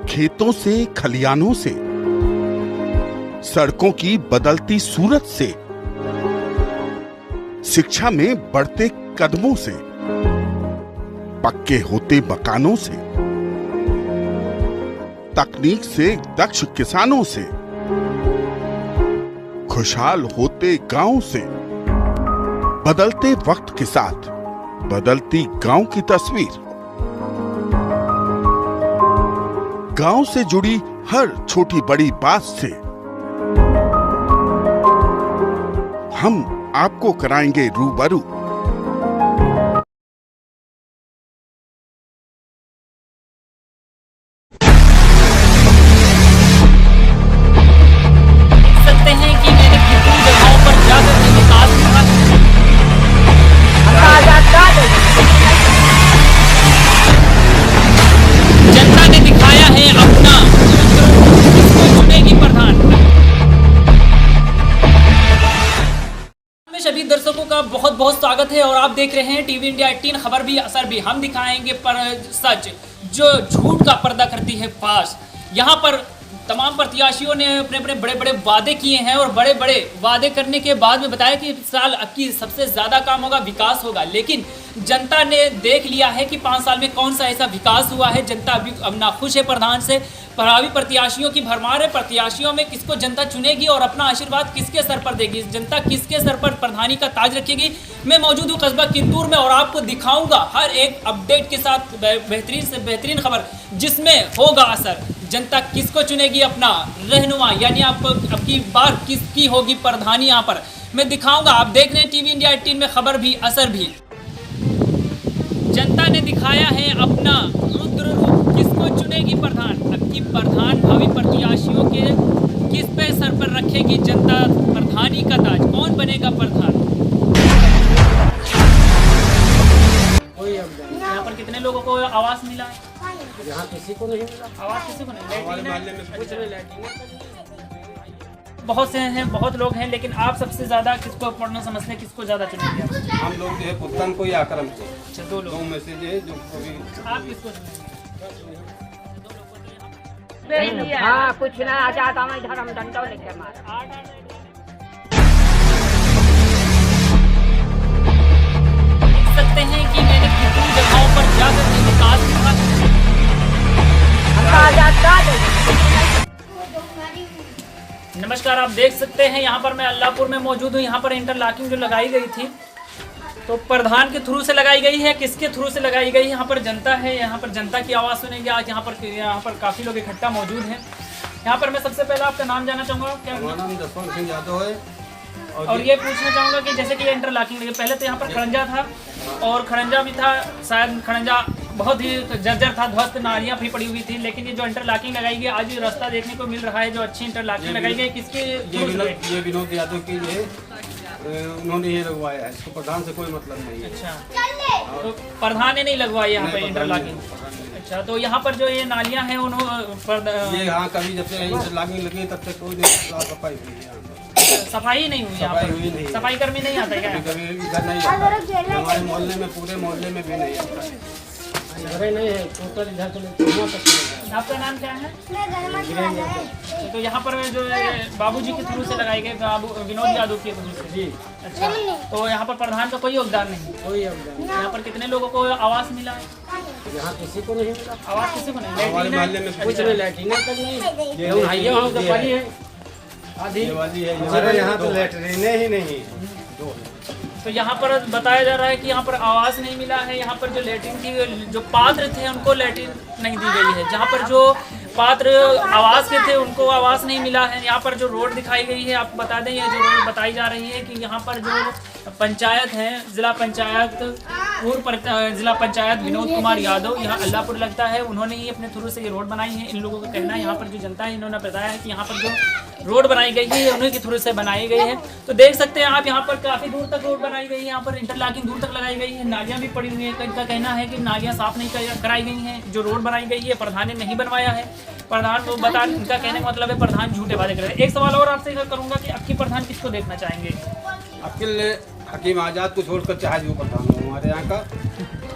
खेतों से, खलियानों से, सड़कों की बदलती सूरत से, शिक्षा में बढ़ते कदमों से, पक्के होते मकानों से, तकनीक से दक्ष किसानों से, खुशहाल होते गांव से, बदलते वक्त के साथ बदलती गांव की तस्वीर, गांव से जुड़ी हर छोटी बड़ी बात से हम आपको कराएंगे रूबरू। सकते हैं कि मैंने कितनी जगहों पर जाकर के विकास जनता ने दिखाया है अपना, किसको चुनेगी प्रधान। में सभी दर्शकों का बहुत बहुत स्वागत है और आप देख रहे हैं टीवी इंडिया 18 खबर भी असर भी। हम दिखाएंगे पर सच जो झूठ का पर्दा करती है फाश। यहाँ पर तमाम प्रत्याशियों ने अपने अपने बड़े बड़े वादे किए हैं और बड़े बड़े वादे करने के बाद में बताया कि इस साल अब की सबसे ज़्यादा काम होगा, विकास होगा। लेकिन जनता ने देख लिया है कि 5 साल में कौन सा ऐसा विकास हुआ है। जनता अभी अब नाखुश है प्रधान से। प्रभावी प्रत्याशियों की भरमार है। प्रत्याशियों में किसको जनता चुनेगी और अपना आशीर्वाद किसके सर पर देगी, जनता किसके सर पर प्रधानी का ताज रखेगी। मैं मौजूद हूँ कस्बा किंतूर में और आपको दिखाऊंगा हर एक अपडेट के साथ बेहतरीन से बेहतरीन खबर, जिसमें होगा असर। जनता किसको चुनेगी अपना रहनुमा, यानी आपको अब की बार किसकी होगी प्रधानी, यहाँ पर मैं दिखाऊंगा। आप देख रहे हैं टीवी इंडिया 18 में खबर भी असर भी। जनता ने दिखाया है अपना रुद्र रूप, किसको चुनेगी प्रधान। अब की प्रधान भावी प्रत्याशियों के किस पे सर पर रखेगी जनता प्रधानी का ताज, कौन बनेगा प्रधान। यहाँ पर कितने लोगों को आवास मिला है? यहाँ किसी को नहीं मिला। आवाज किसी को नहीं। बहुत से हैं, बहुत लोग हैं, लेकिन आप सबसे ज्यादा किसको पढ़ना समझते हैं, किसको ज्यादा चुनेंगे आप? हम लोग जो है पुत्तन को या आक्रम को। अच्छा, दो लोग। दो में से जो है जो कभी आप किसको चुनेंगे? हाँ कुछ ना आ जाता मैं धर्म दंडो लेकर मारा। देख सकते हैं कि मैंने कितनी जगहों पर जाकर के विकास नमस्कार, आप देख सकते हैं यहाँ पर मैं अल्लाहपुर में मौजूद हूँ। यहाँ पर इंटरलॉकिंग जो लगाई गई थी तो प्रधान के थ्रू से लगाई गई है। किसके थ्रू से लगाई गई है? यहाँ पर जनता है, यहाँ पर जनता की आवाज़ सुनेंगे आज। यहाँ पर काफ़ी लोग इकट्ठा मौजूद हैं। यहाँ पर मैं सबसे पहले आपका नाम जानना चाहूँगा। क्या नाम जसवंत सिंह यादव है। और ये पूछना चाहूँगा कि जैसे कि ये इंटरलॉकिंग लगी, पहले तो यहाँ पर खड़ंजा था और खड़ंजा भी था, शायद खड़ंजा बहुत ही जर्जर था, ध्वस्त, नालियाँ भी पड़ी हुई थी। लेकिन ये जो इंटरलॉकिंग लगाई गई आज ये रास्ता देखने को मिल रहा है, जो अच्छी इंटरलॉकिंग लगाई गई, किसके? ये विनोद यादव की जो है उन्होंने ये लगवाया है। इसको प्रधान से कोई मतलब नहीं है। अच्छा, तो प्रधान ने नहीं लगवाई यहाँ पर इंटरलॉकिंग। अच्छा, तो यहाँ पर जो ये नालियाँ हैं ये यहाँ कभी जब से इंटरलॉकिंग लगी तब तक कोई सफाई हुई है। सफाई नहीं हुई यहाँ पर? सफाई कर्मी नहीं आता क्या? कभी इधर नहीं आता। हमारे मोहल्ले में, पूरे मोहल्ले में भी नहीं आता। नहीं है टोटल इधर से। आपका नाम क्या है? तो यहाँ पर जो बाबूजी के थ्रू से लगाई गई, विनोद यादव के थ्रू से। जी अच्छा, तो यहाँ पर प्रधान का कोई योगदान नहीं? कोई योगदान। यहाँ पर कितने लोगों को आवास मिला है? यहाँ किसी को नहीं मिला। आवास किसी को नहीं? हमारे मोहल्ले में कुछ नहीं, लैट्रिन तक नहीं है। आधी यहाँ तो लैट्रिने ही नहीं। तो यहाँ पर बताया जा रहा है कि यहाँ पर आवास नहीं मिला है। यहाँ पर जो लैट्रिन की जो पात्र थे उनको लैट्रिन नहीं दी गई है। जहाँ पर जो पात्र आवास के थे उनको आवास नहीं मिला है। यहाँ पर जो रोड दिखाई गई है, आपको बता दें, ये जो रोड बताई जा रही है कि यहाँ पर जो पंचायत है, जिला पंचायत जिला पंचायत विनोद कुमार यादव, यहाँ अल्लाहपुर लगता है, उन्होंने ही अपने थ्रू से ये रोड बनाई है। इन लोगों का कहना है, यहाँ पर जो जनता है इन्होंने बताया है कि यहाँ पर जो रोड बनाई गई है उन्हीं के थ्रू से बनाई गई है। तो देख सकते हैं आप, यहाँ पर काफ़ी दूर तक रोड बनाई गई है। यहाँ पर इंटरलॉकिंग दूर तक लगाई गई है। नालियाँ भी पड़ी हुई हैं। इनका कहना है कि नालियाँ साफ नहीं कराई गई हैं। जो रोड बनाई गई है प्रधान ने नहीं बनवाया है। प्रधान को बता, इनका कहने का मतलब है प्रधान झूठे वादे कर रहे हैं। एक सवाल और आपसे करूँगा कि आपकी प्रधान किसको देखना चाहेंगे? आपके लिए हकीम आजाद को छोड़कर चाहे जो प्रधान हो हमारे यहाँ का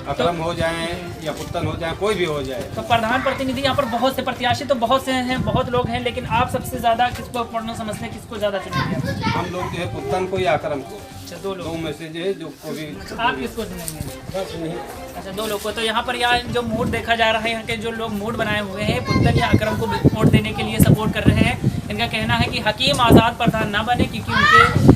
अकरम हो जाए या पुत्तन हो जाए, कोई भी हो जाए। तो प्रधान प्रतिनिधि यहाँ पर बहुत से प्रत्याशी तो बहुत से हैं, बहुत लोग हैं, लेकिन आप सबसे ज्यादा किसको पढ़ना समझते हैं, किसको ज्यादा चुनेंगे? हम लोग जो है पुत्तन को या अकरम को, अच्छा, दो लोग। दो में से जो है जो को भी। आप किसको चुनेंगे? बस नहीं। अच्छा, दो लोग को। तो यहाँ पर यहाँ जो मूड देखा जा रहा है, यहाँ के जो लोग मूड बनाए हुए हैं पुत्तन या अकरम को वोट देने के लिए सपोर्ट कर रहे हैं। इनका कहना है कि हकीम आज़ाद प्रधान ना बने, क्योंकि उनके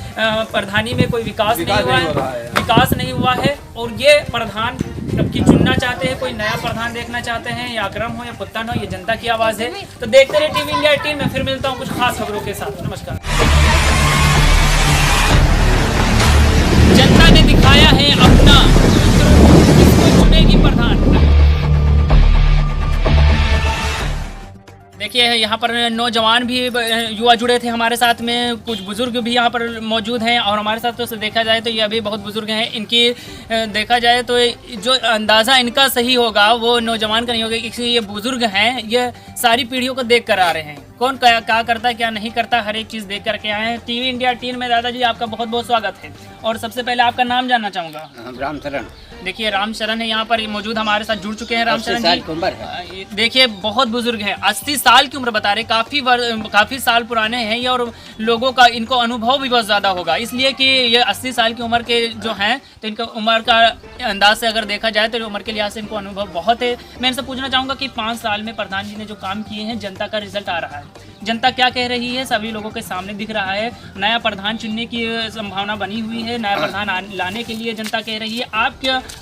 प्रधानी में कोई विकास नहीं हुआ है और ये प्रधान अब की चुनना चाहते हैं, कोई नया प्रधान देखना चाहते हैं, या अकरम हो या पुत्तन हो, ये जनता की आवाज़ है। तो देखते रहे टीवी इंडिया 18 में, फिर मिलता हूँ कुछ खास खबरों के साथ। नमस्कार। जनता ने दिखाया है अपना, किसको चुनेगी प्रधान। देखिए यहाँ पर नौजवान भी युवा जुड़े थे हमारे साथ में, कुछ बुजुर्ग भी यहाँ पर मौजूद हैं और हमारे साथ तो देखा जाए तो ये अभी बहुत बुजुर्ग हैं। इनकी देखा जाए तो जो अंदाज़ा इनका सही होगा वो नौजवान का नहीं होगा, क्योंकि ये बुजुर्ग हैं, ये सारी पीढ़ियों को देख कर आ रहे हैं, कौन क्या करता है क्या नहीं करता, हर एक चीज़ देख करके आए हैं। टीवी इंडिया 18 में दादाजी आपका बहुत बहुत स्वागत है। और सबसे पहले आपका नाम जानना चाहूँगा। रामचरण। देखिए रामचरण है यहाँ पर मौजूद, हमारे साथ जुड़ चुके हैं। रामचरण जी देखिए बहुत बुजुर्ग हैं, 80 साल की उम्र बता रहे, काफ़ी साल पुराने हैं ये, और लोगों का इनको अनुभव भी बहुत ज़्यादा होगा, इसलिए कि ये 80 साल की उम्र के जो हैं, तो इनका उम्र का अंदाज से अगर देखा जाए तो उम्र के लिहाज से इनको अनुभव बहुत है। मैं इनसे पूछना चाहूँगा कि 5 साल में प्रधान जी ने जो काम किए हैं, जनता का रिजल्ट आ रहा है, जनता क्या कह रही है, सभी लोगों के सामने दिख रहा है। नया प्रधान चुनने की संभावना बनी हुई है, नया प्रधान लाने के लिए जनता कह रही है।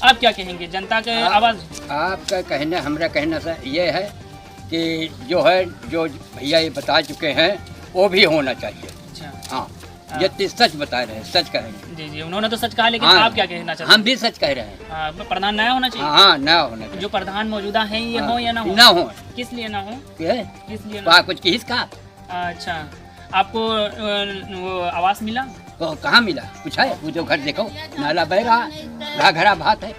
आप क्या कहेंगे जनता के आवाज़? आपका कहना, हमारा कहना सर ये है कि जो भैया ये बता चुके हैं वो भी होना चाहिए। अच्छा, हाँ, ये सच बता रहे हैं, सच कहेंगे। जी, उन्होंने तो सच कहा, लेकिन हाँ, आप क्या कहना चाहते हैं? हम भी सच कह रहे हैं। प्रधान नया होना चाहिए। हाँ, नया होना चाहिए। जो प्रधान मौजूदा है ये हो या ना हो? ना हो। किस लिए ना हो? किस लिए ना? कुछ किसका? अच्छा, आपको वो आवास मिला? तो कहाँ मिला? कुछ है? वो जो घर देखो, नाला बह रहा, घरा भात है।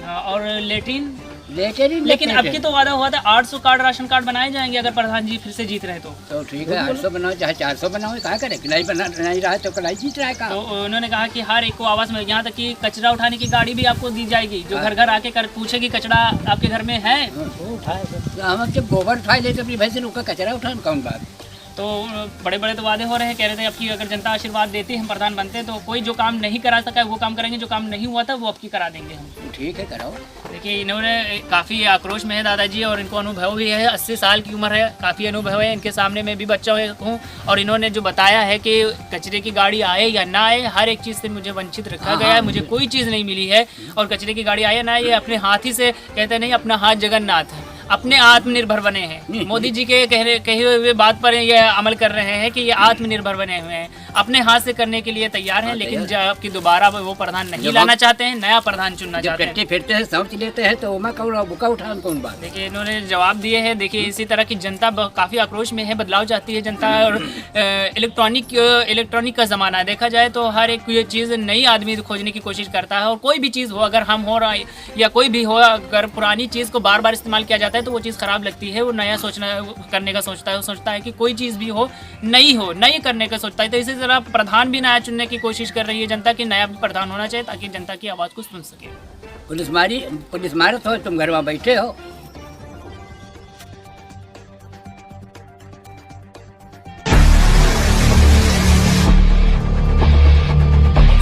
और लेटरिन? लेकिन अब की तो वादा हुआ था 800 कार्ड, राशन कार्ड बनाए जाएंगे अगर प्रधान जी फिर से जीत रहे तो ठीक है, 800 बनाओ चाहे 400 बनाओ, कहा करे, नहीं रहा तो कलाई जीत रहा है। तो उन्होंने कहा कि हर एक को आवास में, यहाँ तक कि कचरा उठाने की गाड़ी भी आपको दी जाएगी, जो घर घर आके पूछेगी कचरा आपके घर में है। हम जब गोबर उठाए ले तो अपनी भैंस का कचरा उठाने कौन बात। तो बड़े बड़े तो वादे हो रहे हैं, कह रहे थे अब की अगर जनता आशीर्वाद देती है, हम प्रधान बनते हैं तो कोई जो काम नहीं करा सका है वो काम करेंगे, जो काम नहीं हुआ था वो अब की करा देंगे हम। ठीक है, कराओ। देखिए इन्होंने काफ़ी आक्रोश में है दादाजी, और इनको अनुभव भी है, 80 साल की उम्र है, काफ़ी अनुभव है, इनके सामने मैं भी बच्चा हूँ, और इन्होंने जो बताया है कि कचरे की गाड़ी आए या ना आए, हर एक चीज़ से मुझे वंचित रखा गया है, मुझे कोई चीज़ नहीं मिली है, और कचरे की गाड़ी आए ना आए, अपने हाथ ही से कहते नहीं, अपना हाथ जगन्नाथ है, अपने आत्मनिर्भर बने हैं। मोदी जी के कहे हुए बात पर ये अमल कर रहे हैं कि ये आत्मनिर्भर बने हुए हैं, अपने हाथ से करने के लिए तैयार हैं, लेकिन जब कि दोबारा वो प्रधान नहीं लाना चाहते हैं, नया प्रधान चुनना चाहते हैं। फिरते हैं, समझ लेते हैं तो बुका उठाने कौन बात। देखिए इन्होंने जवाब दिए हैं। देखिए इसी तरह की जनता काफ़ी आक्रोश में है, बदलाव चाहती है जनता, और इलेक्ट्रॉनिक का ज़माना है, देखा जाए तो हर एक ये चीज़ नई आदमी खोजने की कोशिश करता है, और कोई भी चीज़ हो, अगर हम हो रहा या कोई भी हो, अगर पुरानी चीज़ को बार बार इस्तेमाल किया जाता है तो वो चीज़ ख़राब लगती है, वो नया करने का सोचता है, वो सोचता है कि कोई चीज़ भी हो नई करने का सोचता है। तो इसी तरह प्रधान भी नया चुनने की कोशिश कर रही है जनता, की नया प्रधान होना चाहिए ताकि जनता की आवाज़ को सुन सके। पुलिस मारत हो, तुम घर में बैठे हो।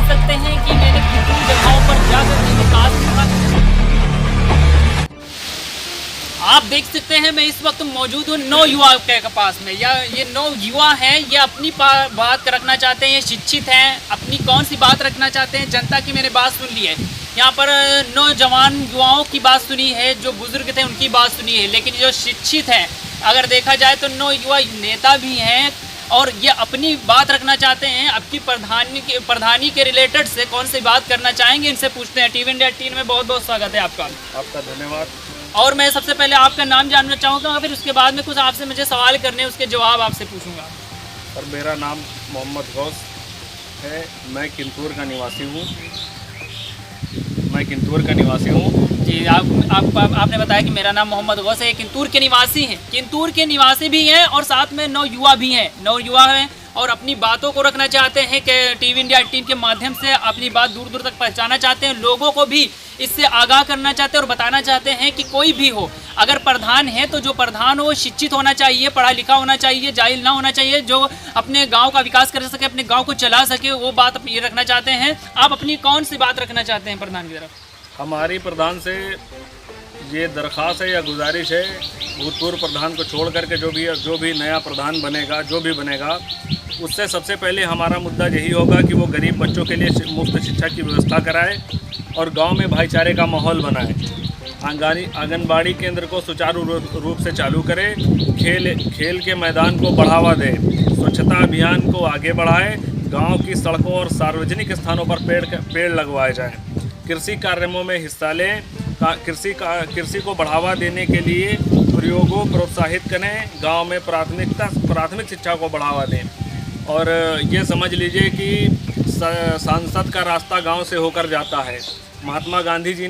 सकते हैं कि मैंने कितनी जगहों पर जाकर विकास आप देख सकते हैं। मैं इस वक्त मौजूद हूँ 9 युवा के पास में, या ये 9 युवा हैं, ये अपनी बात रखना चाहते हैं, ये शिक्षित हैं, अपनी कौन सी बात रखना चाहते हैं, जनता की मैंने बात सुन ली है। यहाँ पर नौजवान युवाओं की बात सुनी है, जो बुजुर्ग थे उनकी बात सुनी है, लेकिन जो शिक्षित हैं अगर देखा जाए तो 9 युवा नेता भी हैं, और ये अपनी बात रखना चाहते हैं। अब की प्रधानी के रिलेटेड से कौन सी बात करना चाहेंगे, इनसे पूछते हैं। टीवी इंडिया 18 में बहुत बहुत स्वागत है आपका। धन्यवाद। और मैं सबसे पहले आपका नाम जानना चाहूँगा, फिर उसके बाद में कुछ आपसे मुझे सवाल करने, उसके जवाब आपसे पूछूंगा। सर मेरा नाम मोहम्मद गौस है, मैं किंतूर का निवासी हूँ। जी आपने बताया कि मेरा नाम मोहम्मद गौस है, किंतूर के निवासी हैं। किंतूर के निवासी भी हैं और साथ में 9 युवा भी हैं। 9 युवा हैं और अपनी बातों को रखना चाहते हैं कि टीवी इंडिया 18 के माध्यम से अपनी बात दूर दूर तक पहुंचाना चाहते हैं, लोगों को भी इससे आगाह करना चाहते हैं और बताना चाहते हैं कि कोई भी हो, अगर प्रधान है तो जो प्रधान हो वो शिक्षित होना चाहिए, पढ़ा लिखा होना चाहिए, जाहिल ना होना चाहिए, जो अपने गांव का विकास कर सके, अपने गांव को चला सके, वो बात ये रखना चाहते हैं। आप अपनी कौन सी बात रखना चाहते हैं प्रधान की तरफ? हमारी प्रधान से ये दरख्वास्त है या गुजारिश है, भूतपूर्व प्रधान को छोड़ करके जो भी नया प्रधान बनेगा, जो भी बनेगा, उससे सबसे पहले हमारा मुद्दा यही होगा कि वो गरीब बच्चों के लिए मुफ्त शिक्षा की व्यवस्था कराए और गांव में भाईचारे का माहौल बनाए। आंगनबाड़ी केंद्र को सुचारू रूप से चालू करे, खेल के मैदान को बढ़ावा दे, स्वच्छता अभियान को आगे बढ़ाए, गांव की सड़कों और सार्वजनिक स्थानों पर पेड़ लगवाए जाएं, कृषि कार्यक्रमों में हिस्सा लें, कृषि को बढ़ावा देने के लिए प्रयोगों प्रोत्साहित करें, गांव में प्राथमिक शिक्षा को बढ़ावा दें। और ये समझ लीजिए कि सांसद का रास्ता गांव से होकर जाता है। महात्मा गांधी जी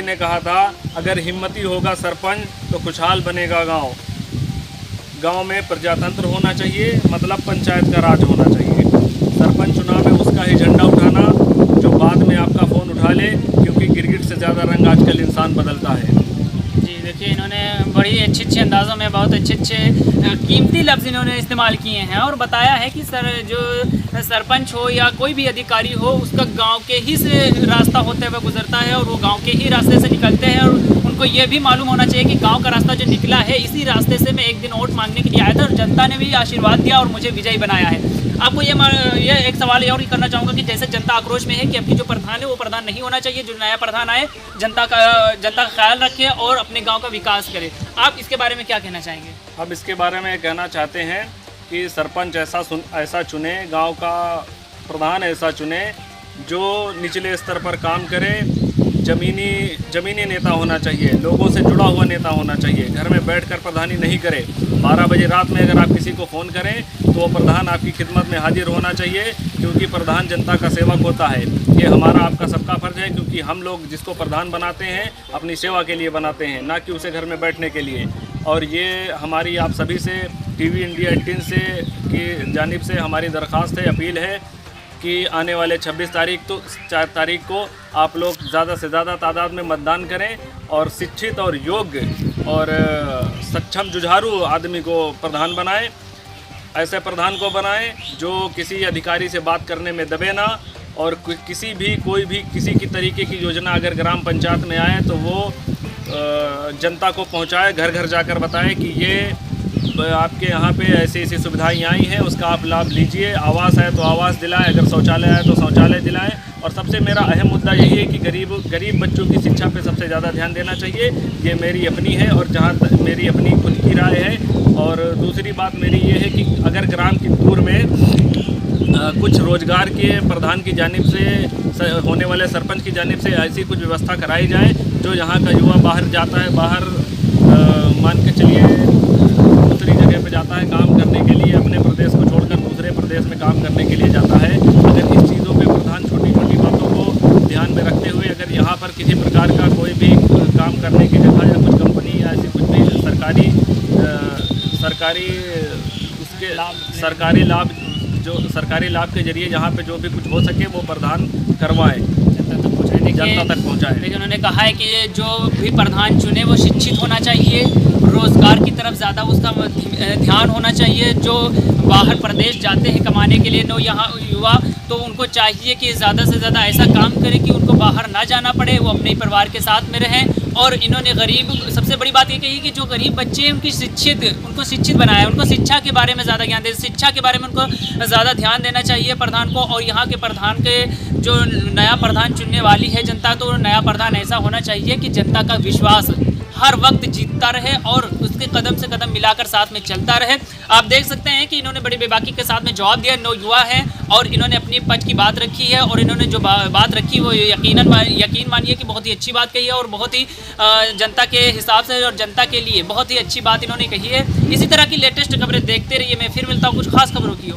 ने कहा था अगर हिम्मती होगा सरपंच तो खुशहाल बनेगा गांव। गांव में प्रजातंत्र होना चाहिए, मतलब पंचायत का राज होना चाहिए। सरपंच चुनाव में उसका ही झंडा उठाना जो बाद में आपका फ़ोन उठा ले, क्योंकि गिरगिट से ज़्यादा रंग आजकल इंसान बदलता है। जी देखिए, इन्होंने बड़ी अच्छे अंदाज़ों में बहुत अच्छे कीमती लफ्ज़ इन्होंने इस्तेमाल किए हैं और बताया है कि जो सरपंच हो या कोई भी अधिकारी हो, उसका गांव के ही से रास्ता होते हुए गुजरता है और वो गांव के ही रास्ते से निकलते हैं और उनको ये भी मालूम होना चाहिए कि गांव का रास्ता जो निकला है, इसी रास्ते से मैं एक दिन वोट मांगने के लिए आया था और जनता ने भी आशीर्वाद दिया और मुझे विजयी बनाया है। आपको ये एक सवाल और करना चाहूँगा कि जैसे जनता आक्रोश में है कि अभी जो प्रधान है वो प्रधान नहीं होना चाहिए, जो नया प्रधान आए जनता का ख्याल रखे और अपने गांव का विकास करे, आप इसके बारे में क्या कहना चाहेंगे? अब इसके बारे में कहना चाहते हैं कि सरपंच ऐसा चुने, गांव का प्रधान ऐसा चुने जो निचले स्तर पर काम करे, जमीनी नेता होना चाहिए, लोगों से जुड़ा हुआ नेता होना चाहिए, घर में बैठकर प्रधानी नहीं करे। 12 बजे रात में अगर आप किसी को फ़ोन करें तो वो प्रधान आपकी खिदमत में हाजिर होना चाहिए, क्योंकि प्रधान जनता का सेवक होता है। ये हमारा आपका सबका फ़र्ज़ है, क्योंकि हम लोग जिसको प्रधान बनाते हैं अपनी सेवा के लिए बनाते हैं, ना कि उसे घर में बैठने के लिए। और ये हमारी आप सभी से TV इंडिया 18 से की जानिब से हमारी दरख्वास्त है, अपील है कि आने वाले 26 तारीख को आप लोग ज़्यादा से ज़्यादा तादाद में मतदान करें और शिक्षित और योग्य और सक्षम जुझारू आदमी को प्रधान बनाएं। ऐसे प्रधान को बनाएं जो किसी अधिकारी से बात करने में दबे ना, और कोई भी किसी की तरीके की योजना अगर ग्राम पंचायत में आए तो वो जनता को पहुंचाए, घर घर जाकर बताए कि ये आपके यहाँ पे ऐसी सुविधाएं आई हैं, उसका आप लाभ लीजिए। आवास है तो आवास दिलाएं, अगर शौचालय है तो शौचालय दिलाएं। और सबसे मेरा अहम मुद्दा यही है कि गरीब बच्चों की शिक्षा पे सबसे ज़्यादा ध्यान देना चाहिए। ये मेरी अपनी है और जहाँ तक मेरी अपनी खुद की राय है। और दूसरी बात मेरी ये है कि अगर ग्राम की दूर में कुछ रोजगार के प्रधान की जानिब से होने वाले सरपंच की जानिब से ऐसी कुछ व्यवस्था कराई जाए जो यहाँ का युवा बाहर जाता है, बाहर मान के चलिए दूसरी जगह पे जाता है काम करने के लिए, अपने प्रदेश को छोड़कर दूसरे प्रदेश में काम करने के लिए जाता है। अगर इस चीज़ों पे प्रधान छोटी बातों को ध्यान में रखते हुए अगर यहाँ पर किसी प्रकार का कोई भी काम करने की जगह या कुछ कंपनी या ऐसी कुछ भी सरकारी लाभ के जरिए यहाँ पे जो भी कुछ हो सके वो प्रधान करवाए, जनता तक पहुँचाए। लेकिन उन्होंने कहा है कि जो भी प्रधान चुने वो शिक्षित होना चाहिए, रोज़गार की तरफ ज़्यादा उसका ध्यान होना चाहिए। जो बाहर प्रदेश जाते हैं कमाने के लिए यहाँ युवा, तो उनको चाहिए कि ज़्यादा से ज़्यादा ऐसा काम करें कि उनको बाहर ना जाना पड़े, वो अपने परिवार के साथ में रहें। और इन्होंने सबसे बड़ी बात ये कही कि जो गरीब बच्चे हैं उनको शिक्षित बनाया, उनको शिक्षा के बारे में ज़्यादा ज्ञान दे, शिक्षा के बारे में उनको ज़्यादा ध्यान देना चाहिए प्रधान को। और यहाँ के प्रधान के जो नया प्रधान चुनने वाली है जनता, तो नया प्रधान ऐसा होना चाहिए कि जनता का विश्वास हर वक्त जीतता रहे और उसके कदम से कदम मिलाकर साथ में चलता रहे। आप देख सकते हैं कि इन्होंने बड़ी बेबाकी के साथ में जवाब दिया। 9 युवा हैं और इन्होंने अपनी पक्ष की बात रखी है और इन्होंने जो बात रखी वो यकीन मानिए कि बहुत ही अच्छी बात कही है और बहुत ही जनता के हिसाब से और जनता के लिए बहुत ही अच्छी बात इन्होंने कही है। इसी तरह की लेटेस्ट खबरें देखते रहिए। मैं फिर मिलता हूँ कुछ खास खबरों की।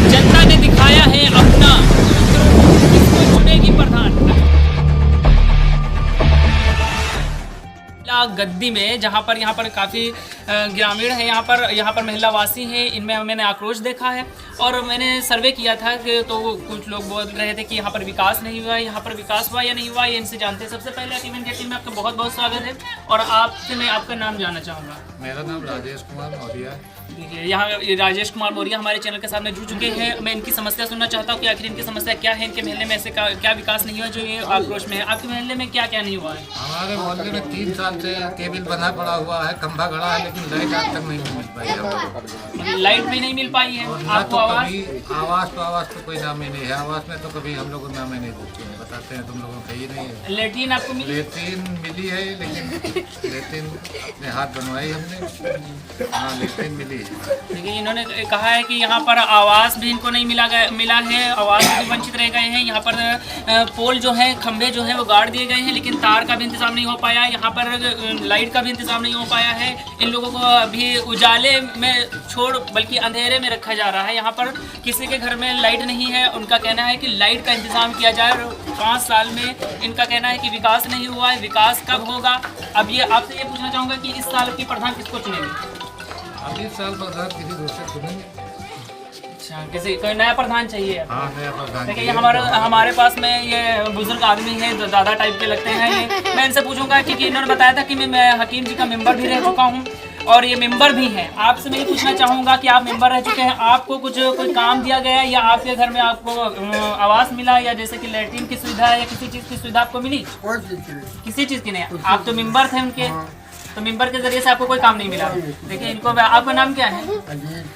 जनता ने दिखाया है अपना, किसको चुनेगी प्रधान। गद्दी में, जहाँ पर काफ़ी ग्रामीण है, यहाँ पर महिला वासी हैं। इनमें मैंने आक्रोश देखा है और मैंने सर्वे किया था कि तो कुछ लोग बोल रहे थे कि यहाँ पर विकास नहीं हुआ, यहाँ पर विकास हुआ या नहीं हुआ, ये इनसे जानते हैं। सबसे पहले टीवी इंडिया टीम में आपका बहुत बहुत स्वागत है और आपसे मैं आपका नाम जानना चाहूँगा। मेरा नाम राजेश कुमार मौर्य है। यहाँ राजेश कुमार मौर्य हमारे चैनल के साथ में जुड़ चुके हैं। मैं इनकी समस्या सुनना चाहता हूँ कि आखिर इनकी समस्या क्या है, इनके मोहल्ले में ऐसे क्या विकास नहीं हुआ जो ये आक्रोश में है। आपके मोहल्ले में क्या क्या नहीं हुआ है? हमारे मोहल्ले में 3 साल से केबल बना पड़ा हुआ है, खंभा खड़ा है, लेकिन लाइट आज तक नहीं मिल पाई है। लाइट भी नहीं मिल पाई है आपको? आवास तो कोई नाम ही नहीं है। आवास में तो कभी हम लोग नाम ही नहीं पूछते हैं, बताते हैं तुम लोगों को ही नहीं है। लेट्रिन आपको मिली? लेट्रिन मिली है, लेकिन लेट्रिन अपने हाथ बनवाई हमने। हाँ, लेट्रिन मिली है। देखिए, इन्होंने कहा है कि यहाँ पर आवास भी इनको नहीं मिला है, आवास से भी वंचित रह गए हैं। यहाँ पर पोल जो है, खंभे जो हैं वो गाड़ दिए गए हैं, लेकिन तार का भी इंतजाम नहीं हो पाया है। यहाँ पर लाइट का भी इंतजाम नहीं हो पाया है। इन लोगों को अभी उजाले में छोड़ बल्कि अंधेरे में रखा जा रहा है। यहाँ पर किसी के घर में लाइट नहीं है। उनका कहना है कि लाइट का इंतजाम किया जाए। 5 साल में इनका कहना है कि विकास नहीं हुआ है, विकास कब होगा? अब ये आपसे ये पूछना चाहूँगा कि इस साल की प्रधान किसको चुनेंगे? अब इस साल प्रधान किसी दूसरे चुनेंगे। अच्छा, कोई नया प्रधान चाहिए? हाँ, नया प्रधान। देखिए, हमारे पास में ये बुजुर्ग आदमी है, दादा टाइप के लगते हैं ये। मैं इनसे पूछूंगा कि इन्होंने बताया था कि मैं हकीम जी का मेंबर भी रह चुका हूँ और ये मेंबर भी हैं। आपसे मैं ये पूछना चाहूँगा कि आप मेंबर रह चुके हैं, आपको कोई काम दिया गया है या आपके घर में आपको आवास मिला, या जैसे कि लैट्रिन की सुविधा या किसी चीज़ की सुविधा आपको मिली? किसी चीज़ की नहीं। आप तो मेंबर थे उनके, तो मेंबर के जरिए से आपको कोई काम नहीं मिला। देखिए, इनको, आपका नाम क्या है?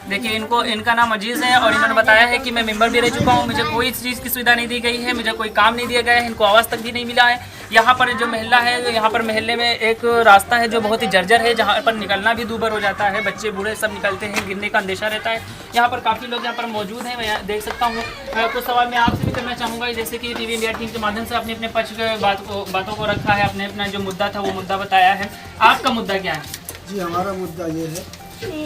देखिए, इनका नाम अजीज़ है और इन्होंने बताया है कि मैं मेंबर भी रह चुका हूँ, मुझे कोई चीज़ की सुविधा नहीं दी गई है, मुझे कोई काम नहीं दिया गया है, इनको आवास तक भी नहीं मिला है। यहाँ पर जो महिला है, यहाँ पर मोहल्ले में एक रास्ता है जो बहुत ही जर्जर है, जहाँ पर निकलना भी दूभर हो जाता है। बच्चे बूढ़े सब निकलते हैं, गिरने का अंदेशा रहता है। यहाँ पर काफ़ी लोग यहाँ पर मौजूद हैं, मैं देख सकता हूँ। कुछ सवाल मैं आपसे भी करना चाहूँगा, जैसे कि टीवी इंडिया टीम के माध्यम से अपने पक्ष के बातों को रखा है, अपना जो मुद्दा था वो मुद्दा बताया है। आपका मुद्दा क्या है? जी, हमारा मुद्दा ये है,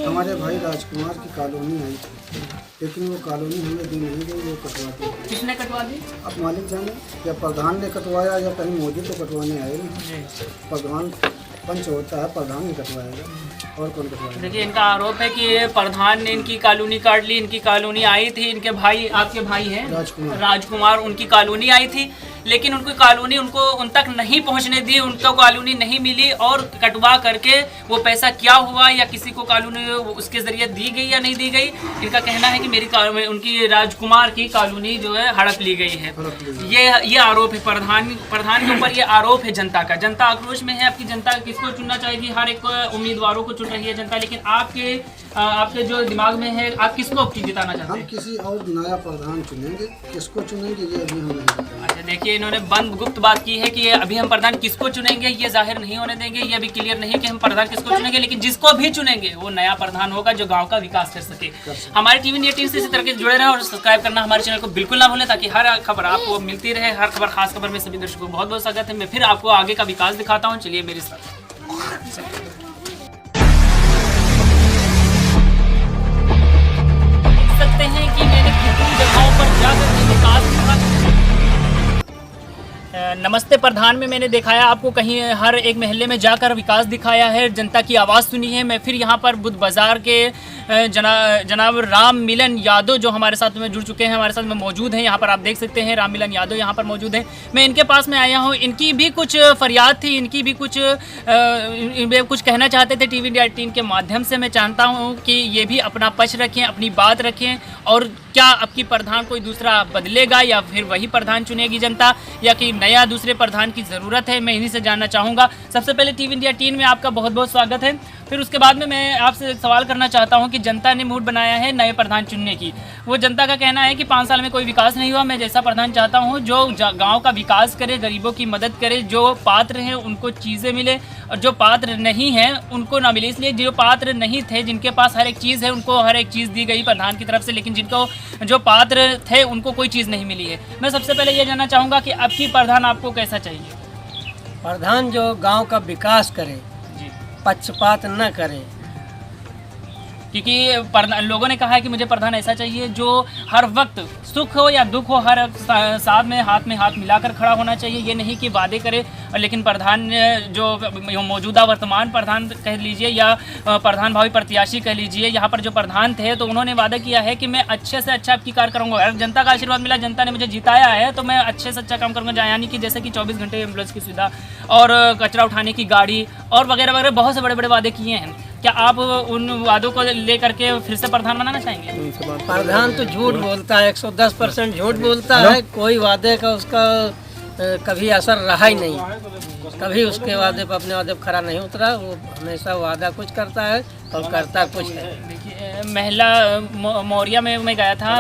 हमारे भाई राजकुमार की कॉलोनी आई थी, लेकिन वो कॉलोनी हमें दी नहीं गई, वो कटवा दी। किसने कटवा दी? अब मालिक जाने, या प्रधान ने कटवाया या कहीं मौजूद तो कटवाने आए नहीं। प्रधान पंच होता है, प्रधान ही कटवाएगा, और कौन कटवाएगा? देखिए, इनका आरोप है कि प्रधान ने इनकी कॉलोनी काट ली। इनकी कॉलोनी आई थी, इनके भाई, आपके भाई हैं राजकुमार, उनकी कॉलोनी आई थी, लेकिन उनकी कॉलोनी उन तक नहीं पहुंचने दी, उनको कॉलोनी नहीं मिली और कटवा करके वो पैसा क्या हुआ या किसी को कॉलोनी उसके ज़रिए दी गई या नहीं दी गई, इनका कहना है कि उनकी राजकुमार की कॉलोनी जो है हड़प ली गई है। ये आरोप है प्रधान के ऊपर, ये आरोप है जनता का। जनता आक्रोश में है। आपकी जनता किसको चुनना चाहेगी? हर एक उम्मीदवारों को चुन रही है जनता, लेकिन आपके जो दिमाग में है, आप किसको जिताना चाहते हैं? हम किसी और नया प्रधान चुनेंगे, किसको चुनेंगे ये अभी हम नहीं। अच्छा, देखिए, इन्होंने बंद गुप्त बात की है कि अभी हम प्रधान किसको चुनेंगे ये जाहिर नहीं होने देंगे, ये अभी क्लियर नहीं कि हम प्रधान किसको चुनेंगे, लेकिन जिसको भी चुनेंगे वो नया प्रधान होगा जो गांव का विकास कर सके। हमारी टीवी इंडिया टीम से इसी तरह के जुड़े रहे और सब्सक्राइब करना हमारे चैनल को बिल्कुल ना भूलें, ताकि हर खबर आपको मिलती रहे। हर खबर, खास खबर में सभी दर्शकों को बहुत बहुत स्वागत है। मैं फिर आपको आगे का विकास दिखाता हूँ, चलिए मेरे साथ। सकते हैं कि मैंने कितनी जगहों पर जाकर विकास नमस्ते प्रधान में मैंने दिखाया आपको, कहीं हर एक महल्ले में जाकर विकास दिखाया है, जनता की आवाज़ सुनी है। मैं फिर यहाँ पर बुद्ध बाज़ार के जनाब राम मिलन यादव जो हमारे साथ में जुड़ चुके हैं, हमारे साथ में मौजूद हैं। यहाँ पर आप देख सकते हैं राम मिलन यादव यहाँ पर मौजूद हैं। मैं इनके पास में आया हूँ, इनकी भी कुछ फरियाद थी, इनकी भी कुछ कहना चाहते थे टीवी इंडिया 18 के माध्यम से। मैं चाहता हूँ कि ये भी अपना पक्ष रखें, अपनी बात रखें, और क्या आपकी प्रधान कोई दूसरा बदलेगा या फिर वही प्रधान चुनेगी जनता, या कि नया दूसरे प्रधान की ज़रूरत है, मैं इन्हीं से जानना चाहूँगा। सबसे पहले टीवी इंडिया 18 में आपका बहुत बहुत स्वागत है। फिर उसके बाद में मैं आपसे सवाल करना चाहता हूं कि जनता ने मूड बनाया है नए प्रधान चुनने की। वो जनता का कहना है कि 5 साल में कोई विकास नहीं हुआ। मैं जैसा प्रधान चाहता हूं जो गांव का विकास करे, गरीबों की मदद करे, जो पात्र हैं उनको चीज़ें मिले और जो पात्र नहीं हैं उनको ना मिले। इसलिए जो पात्र नहीं थे, जिनके पास हर एक चीज़ है, उनको हर एक चीज़ दी गई प्रधान की तरफ से, लेकिन जिनको जो पात्र थे उनको कोई चीज़ नहीं मिली है। मैं सबसे पहले ये जानना चाहूँगा कि अब की प्रधान आपको कैसा चाहिए? प्रधान जो गांव का विकास करे, पक्षपात न करे, क्योंकि लोगों ने कहा है कि मुझे प्रधान ऐसा चाहिए जो हर वक्त सुख हो या दुख हो, हर साथ में हाथ मिलाकर खड़ा होना चाहिए। ये नहीं कि वादे करे लेकिन प्रधान जो मौजूदा वर्तमान प्रधान कह लीजिए या प्रधान भावी प्रत्याशी कह लीजिए, यहाँ पर जो प्रधान थे तो उन्होंने वादा किया है कि मैं अच्छे से अच्छा आपकी कार्य करूँगा। अगर जनता का आशीर्वाद मिला, जनता ने मुझे जिताया है तो मैं अच्छे से अच्छा काम करूँगा। यानी कि जैसे कि 24 घंटे एम्बुलेंस की सुविधा और कचरा उठाने की गाड़ी और वगैरह वगैरह बहुत से बड़े बड़े वादे किए हैं। क्या आप उन वादों को लेकर के फिर से प्रधान बनाना चाहेंगे? प्रधान तो झूठ बोलता है, 110% झूठ बोलता है। कोई वादे का उसका कभी असर रहा ही नहीं, कभी उसके वादे पर अपने वादे पर खरा नहीं उतरा। वो हमेशा वादा कुछ करता है और करता कुछ है। देखिए, महिला मौर्या में मैं गया था,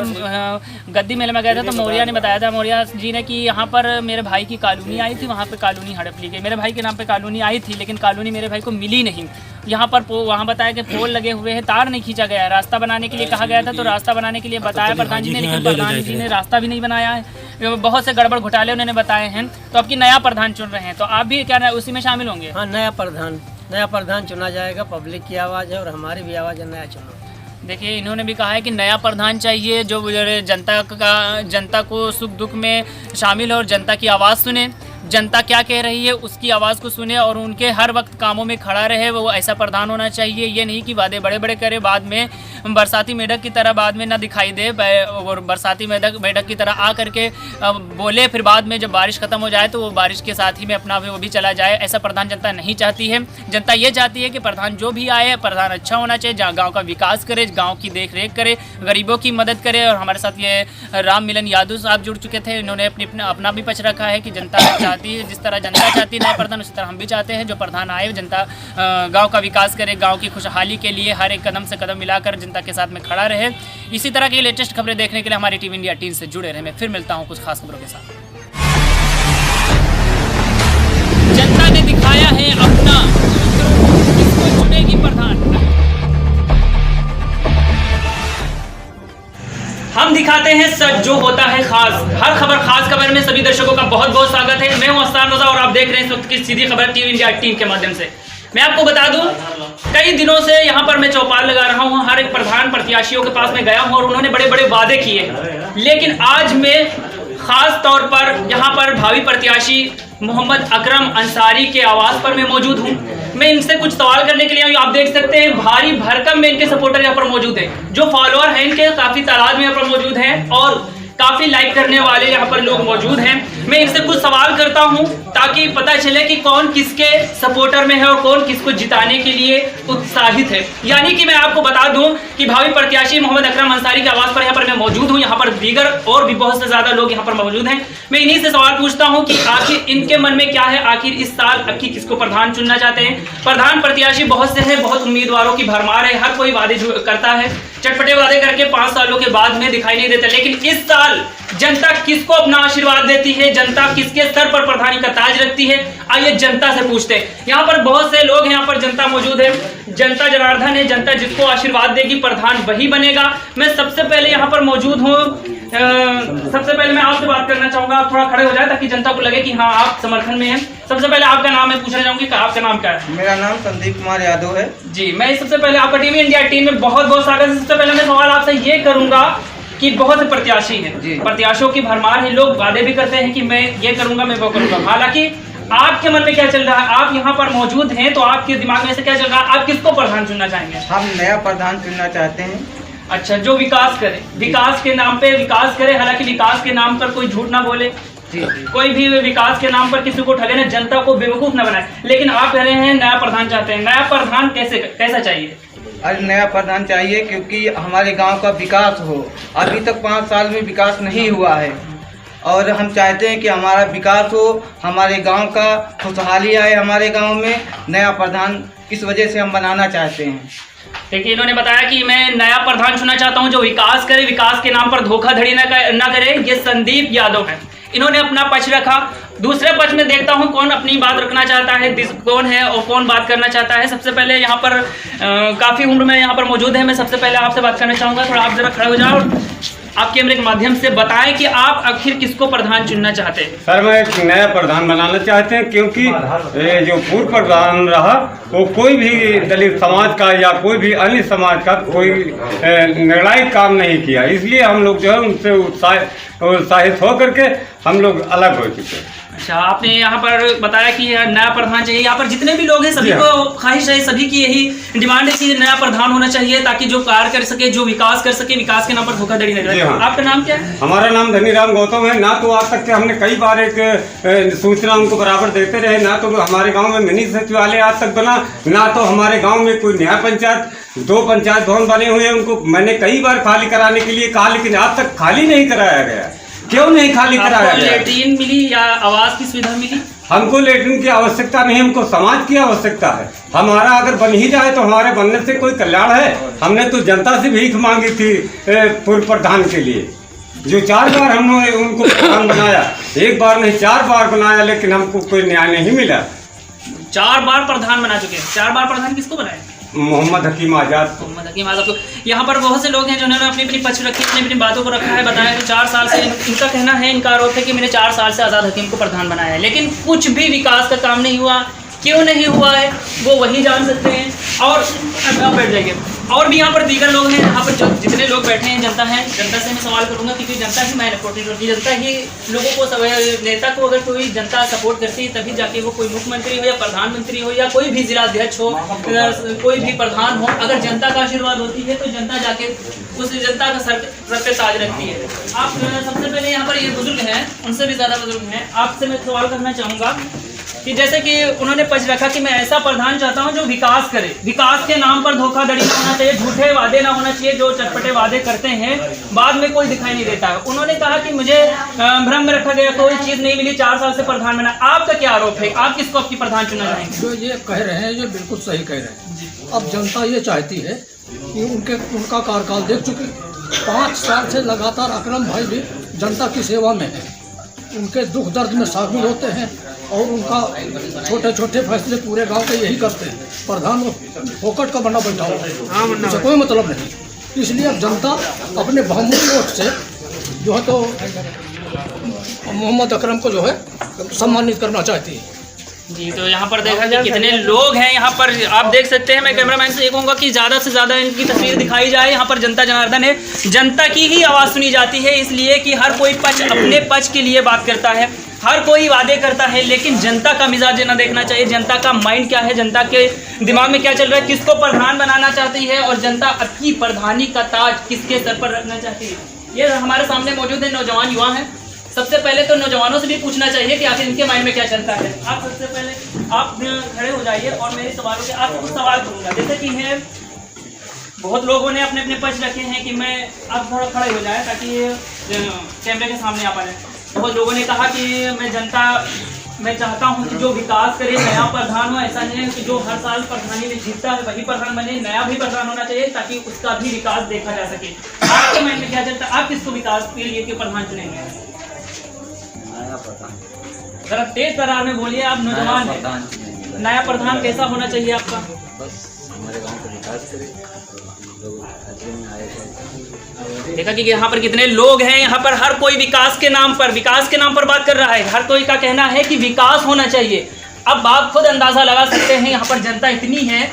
गद्दी मेले में गया था, तो मौर्या ने बताया था, मौर्या जी ने, कि यहाँ पर मेरे भाई की कॉलोनी आई थी, वहाँ पे कॉलोनी हड़प ली गई। मेरे भाई के नाम पे कॉलोनी आई थी लेकिन कॉलोनी मेरे भाई को मिली नहीं। यहाँ पर वहाँ बताया कि पोल लगे हुए हैं, तार नहीं खींचा गया है। रास्ता बनाने के लिए कहा गया था तो रास्ता बनाने के लिए बताया प्रधान जी ने, लेकिन प्रधान जी ने रास्ता भी नहीं बनाया है। बहुत से गड़बड़ घोटाले उन्होंने बताए हैं। तो अब की नया प्रधान चुन रहे हैं, तो आप भी क्या उसी में शामिल होंगे? हाँ, नया प्रधान चुना जाएगा। पब्लिक की आवाज़ है और हमारी भी आवाज़ है, नया चुनाव। देखिए, इन्होंने भी कहा है कि नया प्रधान चाहिए जो जनता को सुख दुख में शामिल हो और जनता की आवाज़ सुने, जनता क्या कह रही है उसकी आवाज़ को सुने और उनके हर वक्त कामों में खड़ा रहे। वो ऐसा प्रधान होना चाहिए। ये नहीं कि वादे बड़े बड़े करे, बाद में बरसाती मेढक की तरह बाद में ना दिखाई दे और बरसाती मेढक की तरह आ करके बोले, फिर बाद में जब बारिश खत्म हो जाए तो वो बारिश के साथ ही में अपना वो भी चला जाए। ऐसा प्रधान जनता नहीं चाहती है। जनता ये चाहती है कि प्रधान जो भी आए, प्रधान अच्छा होना चाहिए, जहाँ गाँव का विकास करे, गाँव की देख रेख करे, गरीबों की मदद करे। और हमारे साथ ये राम मिलन यादव साहब जुड़ चुके थे। इन्होंने अपना भी पक्ष रखा है कि जनता चाहती है, जिस तरह जनता चाहती है नया प्रधान, उसी तरह हम भी चाहते हैं जो प्रधान आए जनता गांव का विकास करे, गांव की खुशहाली के लिए हर एक कदम से कदम मिलाकर जनता के साथ में खड़ा रहे। इसी तरह की लेटेस्ट खबरें देखने के लिए हमारी टीवी इंडिया 18 से जुड़े रहे। मैं फिर मिलता हूं कुछ खास खबरों के साथ। जनता ने दिखाया है अपना, किसको चुनेगी प्रधान? हम दिखाते हैं सच जो होता है खास। हर खबर खास खबर में सभी दर्शकों का बहुत बहुत स्वागत है। मैं हूं अस्तान रजा और आप देख रहे हैं इस वक्त की सीधी खबर टीवी इंडिया 18 के माध्यम से। मैं आपको बता दूं, कई दिनों से यहां पर मैं चौपाल लगा रहा हूं, हर एक प्रधान प्रत्याशियों के पास में गया हूं और उन्होंने बड़े बड़े वादे किए हैं। लेकिन आज मैं खास तौर पर यहाँ पर भावी प्रत्याशी मोहम्मद अकरम अंसारी के आवास पर मैं मौजूद हूँ। मैं इनसे कुछ सवाल करने के लिए आया। आप देख सकते हैं भारी भरकम में इनके सपोर्टर यहाँ पर मौजूद हैं। जो फॉलोअर हैं इनके काफी तादाद में यहाँ पर मौजूद हैं और काफी लाइक करने वाले यहाँ पर लोग मौजूद हैं। मैं इनसे कुछ सवाल करता हूँ ताकि पता चले कि कौन किसके सपोर्टर में है और कौन किसको जिताने के लिए उत्साहित है। यानी कि मैं आपको बता दूं कि भावी प्रत्याशी मोहम्मद अकरम अंसारी के आवास पर यहाँ पर मैं मौजूद हूँ। यहाँ पर दीगर और भी बहुत से ज्यादा लोग यहाँ पर मौजूद हैं। मैं इन्हीं से सवाल पूछता हूँ कि आखिर इनके मन में क्या है, आखिर इस साल अब की किसको प्रधान चुनना चाहते हैं। प्रधान प्रत्याशी बहुत से हैं, बहुत उम्मीदवारों की भरमार है, हर कोई वादे करता है, चटपटे वादे करके 5 सालों के बाद में दिखाई नहीं देता। लेकिन इस साल जनता किसको अपना आशीर्वाद देती है, जनता किसके स्तर पर प्रधानी का ताज रखती है, आइए जनता से पूछते हैं। यहाँ पर बहुत से लोग हैं, यहाँ पर जनता मौजूद है। जनता जनार्दन है, जनता जिसको आशीर्वाद देगी प्रधान वही बनेगा। मैं सबसे पहले यहाँ पर मौजूद हूँ। सबसे पहले मैं आपसे बात करना चाहूंगा, आप थोड़ा खड़े हो जाए ताकि जनता को लगे कि हाँ आप समर्थन में हैं। सबसे पहले आपका नाम मैं पूछना चाहूंगी कि आपका नाम क्या है? मेरा नाम संदीप कुमार यादव है जी। मैं सबसे पहले आपका टीवी इंडिया 18 में बहुत बहुत स्वागत है। सबसे पहले मैं सवाल आपसे ये करूंगा कि बहुत से प्रत्याशी हैं, प्रत्याशियों की भरमार है, लोग वादे भी करते हैं कि मैं ये करूंगा, मैं वो करूंगा। हालांकि आपके मन में क्या चल रहा है? आप यहाँ पर मौजूद हैं तो आपके दिमाग में से क्या चल रहा है? आप किसको प्रधान चुनना चाहेंगे? हम नया प्रधान चुनना चाहते हैं। अच्छा, जो विकास करे, विकास के नाम पे विकास करे, हालांकि विकास के नाम पर कोई झूठ ना बोले, कोई भी विकास के नाम पर किसी को ठगे ना, जनता को बेवकूफ ना बनाए। लेकिन आप कह रहे हैं नया प्रधान चाहते हैं। नया प्रधान कैसा चाहिए? अरे नया प्रधान चाहिए क्योंकि हमारे गांव का विकास हो। अभी तक 5 साल में विकास नहीं हुआ है और हम चाहते हैं कि हमारा विकास हो, हमारे गांव का खुशहाली आए हमारे गांव में। नया प्रधान इस वजह से हम बनाना चाहते हैं। देखिए, इन्होंने बताया कि मैं नया प्रधान चुनना चाहता हूं जो विकास करे, विकास के नाम पर धोखाधड़ी ना करे। ये संदीप यादव है, इन्होंने अपना पक्ष रखा। दूसरे पक्ष में देखता हूं कौन अपनी बात रखना चाहता है, कौन है और कौन बात करना चाहता है। सबसे पहले यहाँ पर काफी उम्र में यहाँ पर मौजूद है। मैं सबसे पहले आपसे बात करना चाहूंगा, थोड़ा आप जरा खड़े हो जाओ। आप कैमरे के माध्यम से बताएं कि आप आखिर किसको प्रधान चुनना चाहते हैं। सर, मैं एक नया प्रधान बनाना चाहते हैं, क्योंकि जो पूर्व प्रधान रहा वो कोई भी दलित समाज का या कोई भी अन्य समाज का कोई निर्णायक काम नहीं किया, इसलिए हम लोग जो है उनसे उत्साहित होकर के हम लोग अलग हो चुके हैं। अच्छा, आपने यहाँ पर बताया कि नया प्रधान चाहिए। यहाँ पर जितने भी लोग हैं सभी को ख्वाहिश है, सभी की यही डिमांड है कि नया प्रधान होना चाहिए ताकि जो कार्य कर सके, जो विकास कर सके, विकास के नाम पर धोखाधड़ी न करे। आपका नाम क्या है? हमारा नाम धनीराम गौतम है। ना तो आज तक के हमने कई बार एक सूचना उनको बराबर देते रहे, ना तो हमारे गाँव में मिनी सचिवालय आज तक बना, ना तो हमारे गाँव में कोई न्याय पंचायत, 2 पंचायत भवन बने हुए हैं, उनको मैंने कई बार खाली कराने के लिए कहा, लेकिन आज तक खाली नहीं कराया गया। क्यों नहीं खाली कराया गया? लेटरिन मिली या आवास की सुविधा मिली? हमको लेटरिन की आवश्यकता नहीं, हमको समाज की आवश्यकता है। हमारा अगर बन ही जाए तो हमारे बनने से कोई कल्याण है? हमने तो जनता से भीख मांगी थी पूर्व प्रधान के लिए, जो 4 बार हमने उनको प्रधान बनाया, 1 बार नहीं 4 बार बनाया, लेकिन हमको कोई न्याय नहीं मिला। 4 बार प्रधान बना चुके हैं। 4 बार प्रधान किसको बनाया? मोहम्मद हकीम आजाद। मोहम्मद हकीम आजाद को। यहाँ पर बहुत से लोग हैं जिन्होंने अपनी अपनी पक्ष रखी, अपनी अपनी बातों को रखा है, बताया कि 4 साल से इनका कहना है, इनका आरोप है कि मैंने 4 साल से आज़ाद हकीम को प्रधान बनाया है, लेकिन कुछ भी विकास का काम नहीं हुआ। क्यों नहीं हुआ है वो वही जान सकते हैं। और अब बैठ जाइए। और भी यहाँ पर दीगर लोग हैं, यहाँ पर जितने लोग बैठे हैं जनता है, जनता से मैं सवाल करूँगा क्योंकि जनता ही मैंने सपोर्ट करती है। जनता ही लोगों को, नेता को अगर कोई जनता सपोर्ट करती है तभी जाके वो कोई मुख्यमंत्री हो या प्रधानमंत्री हो या कोई भी जिलाध्यक्ष हो, कोई भी प्रधान हो, अगर जनता का आशीर्वाद होती है तो जनता जाके उस जनता का सर पे ताज रखती है। आप सबसे पहले यहाँ पर ये बुजुर्ग हैं, उनसे भी ज़्यादा बुजुर्ग हैं, आपसे मैं सवाल करना चाहूँगा कि जैसे कि उन्होंने पक्ष रखा कि मैं ऐसा प्रधान चाहता हूं जो विकास करे, विकास के नाम पर धोखाधड़ी ना होना चाहिए, झूठे वादे ना होना चाहिए, जो चटपटे वादे करते हैं बाद में कोई दिखाई नहीं देता है। उन्होंने कहा कि मुझे भ्रम में रखा गया, कोई चीज़ नहीं मिली, 4 साल से प्रधान बना। आपका क्या आरोप है? आप किसको आपकी प्रधान चुनना चाहेंगे? जो ये कह रहे हैं ये बिल्कुल सही कह रहे हैं। अब जनता ये चाहती है कि उनका कार्यकाल देख चुके, 5 साल से लगातार अकरम भाई भी जनता की सेवा में है, उनके दुख दर्द में शामिल होते हैं और उनका छोटे छोटे फैसले पूरे गांव के यही करते हैं। प्रधान फोकट का बना बैठा हुआ, उससे कोई मतलब नहीं। इसलिए अब जनता अपने बहुमूल्य वोट से जो है तो मोहम्मद अकरम को जो है सम्मानित करना चाहती है। जी, तो यहाँ पर देखा जाए कितने लोग हैं यहाँ पर, आप देख सकते हैं। मैं कैमरामैन से ये कहूँगा कि ज़्यादा से ज़्यादा इनकी तस्वीर दिखाई जाए। यहाँ पर जनता जनार्दन है, जनता की ही आवाज़ सुनी जाती है, इसलिए कि हर कोई पक्ष अपने पक्ष के लिए बात करता है, हर कोई वादे करता है, लेकिन जनता का मिजाज ना देखना चाहिए, जनता का माइंड क्या है, जनता के दिमाग में क्या चल रहा है, किसको प्रधान बनाना चाहती है और जनता अपनी प्रधानी का ताज किसके सर पर रखना चाहती है। ये हमारे सामने मौजूद है नौजवान युवा हैं। सबसे पहले तो नौजवानों से भी पूछना चाहिए कि आखिर इनके माइंड में क्या चलता है। आप सबसे पहले आप खड़े हो जाइए और मेरे सवालों के आपसे कुछ सवाल करूँगा। जैसे कि है बहुत लोगों ने अपने अपने पक्ष रखे हैं कि मैं आप थोड़ा खड़े हो जाए ताकि कैमरे के सामने आ पाए। बहुत लोगों ने कहा कि मैं चाहता हूं कि जो विकास करे नया प्रधान हो, ऐसा नहीं है कि जो हर साल प्रधानी में जीतता है वही प्रधान बने, नया भी प्रधान होना चाहिए ताकि उसका भी विकास देखा जा सके। आपके माइंड में क्या चलता है, आप किसको विकास के लिए क्यों प्रधान चुनेंगे? जरा तेज तरार में बोलिए, आप नौजवान हैं। नया प्रधान कैसा होना चाहिए आपका? बस हमारे गांव का विकास करे। देखा कि यहाँ पर कितने लोग हैं, यहाँ पर हर कोई विकास के नाम पर बात कर रहा है। हर कोई का कहना है कि विकास होना चाहिए। अब आप खुद अंदाज़ा लगा सकते हैं, यहाँ पर जनता इतनी है,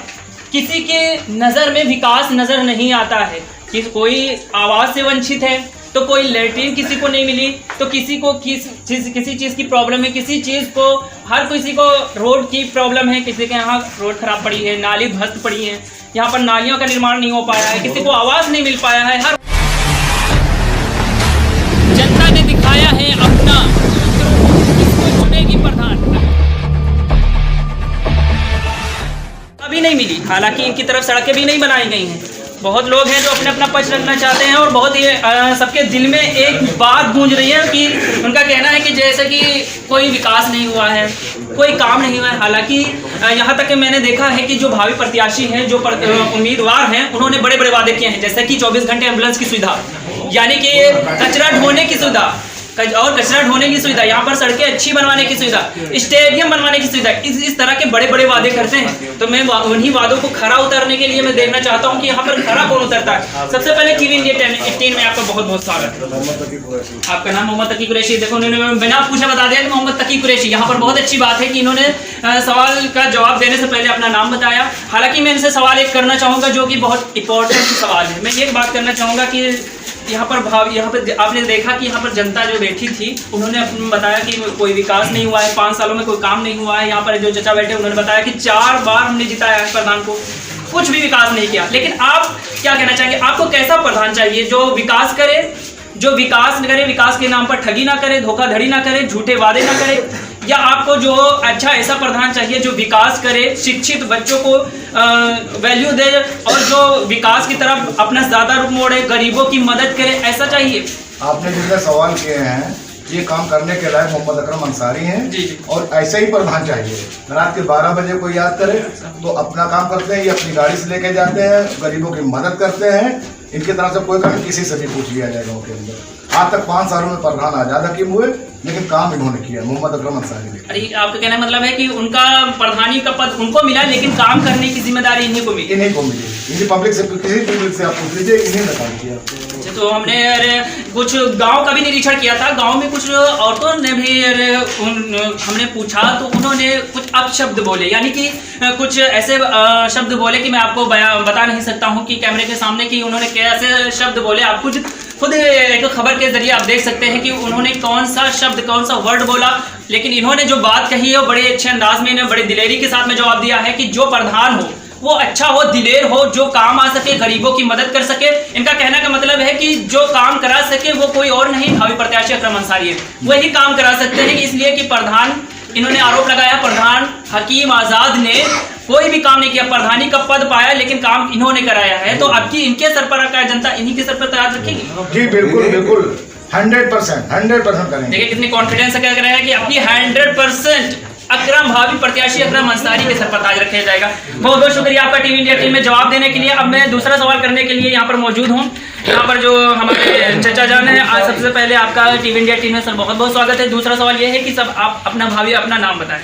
किसी के नज़र में विकास नज़र नहीं आता है कि कोई आवास से वंचित है तो कोई लैट्रिन किसी को नहीं मिली, तो किसी को किसी चीज़ की प्रॉब्लम है, किसी चीज़ को हर किसी को रोड की प्रॉब्लम है, किसी के यहाँ रोड खराब पड़ी है, नाली ध्वस्त पड़ी है, यहाँ पर नालियों का निर्माण नहीं हो पाया है, किसी को आवास नहीं मिल पाया है। हर जनता ने दिखाया है अपना किसको चुनेगी प्रधान, अभी नहीं मिली। हालांकि इनकी तरफ सड़कें भी नहीं बनाई गई हैं। बहुत लोग हैं जो अपने अपना पक्ष रखना चाहते हैं और बहुत ही सबके दिल में एक बात गूंज रही है कि उनका कहना है कि जैसे कि कोई विकास नहीं हुआ है, कोई काम नहीं हुआ है। हालांकि यहाँ तक कि मैंने देखा है कि जो भावी प्रत्याशी हैं, जो उम्मीदवार हैं, उन्होंने बड़े बड़े वादे किए हैं, जैसे कि 24 घंटे एम्बुलेंस की सुविधा, यानी कि कचरा ढोने की सुविधा, और कचरा ढोने की सुविधा, यहाँ पर सड़कें अच्छी बनवाने की सुविधा, स्टेडियम बनवाने की सुविधा, इस तरह के बड़े बड़े वादे करते हैं। तो मैं उन्हीं वादों को खरा उतारने के लिए मैं देखना चाहता हूँ कि यहाँ पर खरा कौन उतरता है। सबसे पहले टीवी इंडिया 18 में आपका बहुत बहुत स्वागत है। आपका नाम मोहम्मद तकी कुरैशी। देखो उन्होंने बिना पूछे बता दिया कि मोहम्मद तकी कुरैशी। यहाँ पर बहुत अच्छी बात है कि इन्होंने सवाल का जवाब देने से पहले अपना नाम बताया। हालांकि मैं इनसे सवाल एक करना चाहूँगा जो कि बहुत इंपॉर्टेंट सवाल है। मैं एक बात करना चाहूँगा कि यहाँ पर आपने देखा कि यहाँ पर जनता जो बैठी थी उन्होंने बताया कि कोई विकास नहीं हुआ है, 5 सालों में कोई काम नहीं हुआ है। यहाँ पर जो चचा बैठे उन्होंने बताया कि 4 बार हमने जिताया है प्रधान को, कुछ भी विकास नहीं किया। लेकिन आप क्या कहना चाहेंगे, आपको कैसा प्रधान चाहिए जो विकास करे, विकास के नाम पर ठगी ना करे, धोखाधड़ी ना करे, झूठे वादे ना करे, या आपको जो अच्छा ऐसा प्रधान चाहिए जो विकास करे, शिक्षित बच्चों को वैल्यू दे और जो विकास की तरफ अपना ज्यादा रुख मोड़े, गरीबों की मदद करे, ऐसा चाहिए? आपने जितने सवाल किए हैं ये काम करने के लायक मोहम्मद अकरम अंसारी हैं और ऐसे ही प्रधान चाहिए। रात के 12 बजे कोई याद करे तो अपना काम करते हैं, ये अपनी गाड़ी से लेके जाते हैं, गरीबों की मदद करते हैं। इनकी तरफ से कोई काम किसी से भी पूछ लिया जाएगा उनके अंदर। आज तक 5 सालों में प्रधान आजाद हकीम हुए लेकिन काम इन्होंने किया, मोहम्मद अकरम अंसारी ने। अरे आपका कहना मतलब है कि उनका प्रधानी का पद उनको मिला लेकिन काम करने की जिम्मेदारी इन्हीं को मिली। इन्हीं को मिली, इन्हीं पब्लिक से, किसी पब्लिक से आप पूछ लीजिए, इन्हीं ने काम किया। तो हमने कुछ गांव का भी निरीक्षण किया था, गांव में कुछ औरतों ने भी हमने पूछा तो उन्होंने कुछ अपशब्द बोले, यानी कि कुछ ऐसे शब्द बोले कि मैं आपको बता नहीं सकता हूं कि कैमरे के सामने कि उन्होंने कैसे शब्द बोले। आप खुद एक खबर के जरिए आप देख सकते हैं कि उन्होंने कौन सा शब्द, कौन सा वर्ड बोला। लेकिन इन्होंने जो बात कही है वो बड़े अच्छे अंदाज में, इन्हें बड़े दिलेरी के साथ में जवाब दिया है कि जो प्रधान हो वो अच्छा हो, दिलेर हो, जो काम आ सके, गरीबों की मदद कर सके। इनका कहने का मतलब है कि जो काम करा सके वो कोई और नहीं, भावी प्रत्याशी अकरम अंसारी है, वही काम करा सकते हैं। इसलिए कि प्रधान, इन्होंने आरोप लगाया प्रधान हकीम आजाद ने कोई भी काम नहीं किया, प्रधानी का पद पाया लेकिन काम इन्होंने कराया है। तो अब की इनके सर पर जनता इन्हीं के सर पर ताज रखेगी? जी बिल्कुल बिल्कुल, 100% करेंगे। देखिए कितनी कॉन्फिडेंस से कह रहे हैं कि अब की 100% अकरम, भावी प्रत्याशी अकरम अंसारी के सर पर ताज रखा जाएगा। बहुत बहुत शुक्रिया आपका टीवी इंडिया टीम में जवाब देने के लिए। अब मैं दूसरा सवाल करने के लिए यहाँ पर मौजूद हूँ। यहाँ पर जो हमारे चचा जान है, आज सबसे पहले आपका टीवी इंडिया टीम में सर बहुत बहुत स्वागत है। दूसरा सवाल ये है कि सब आप अपना नाम बताएं।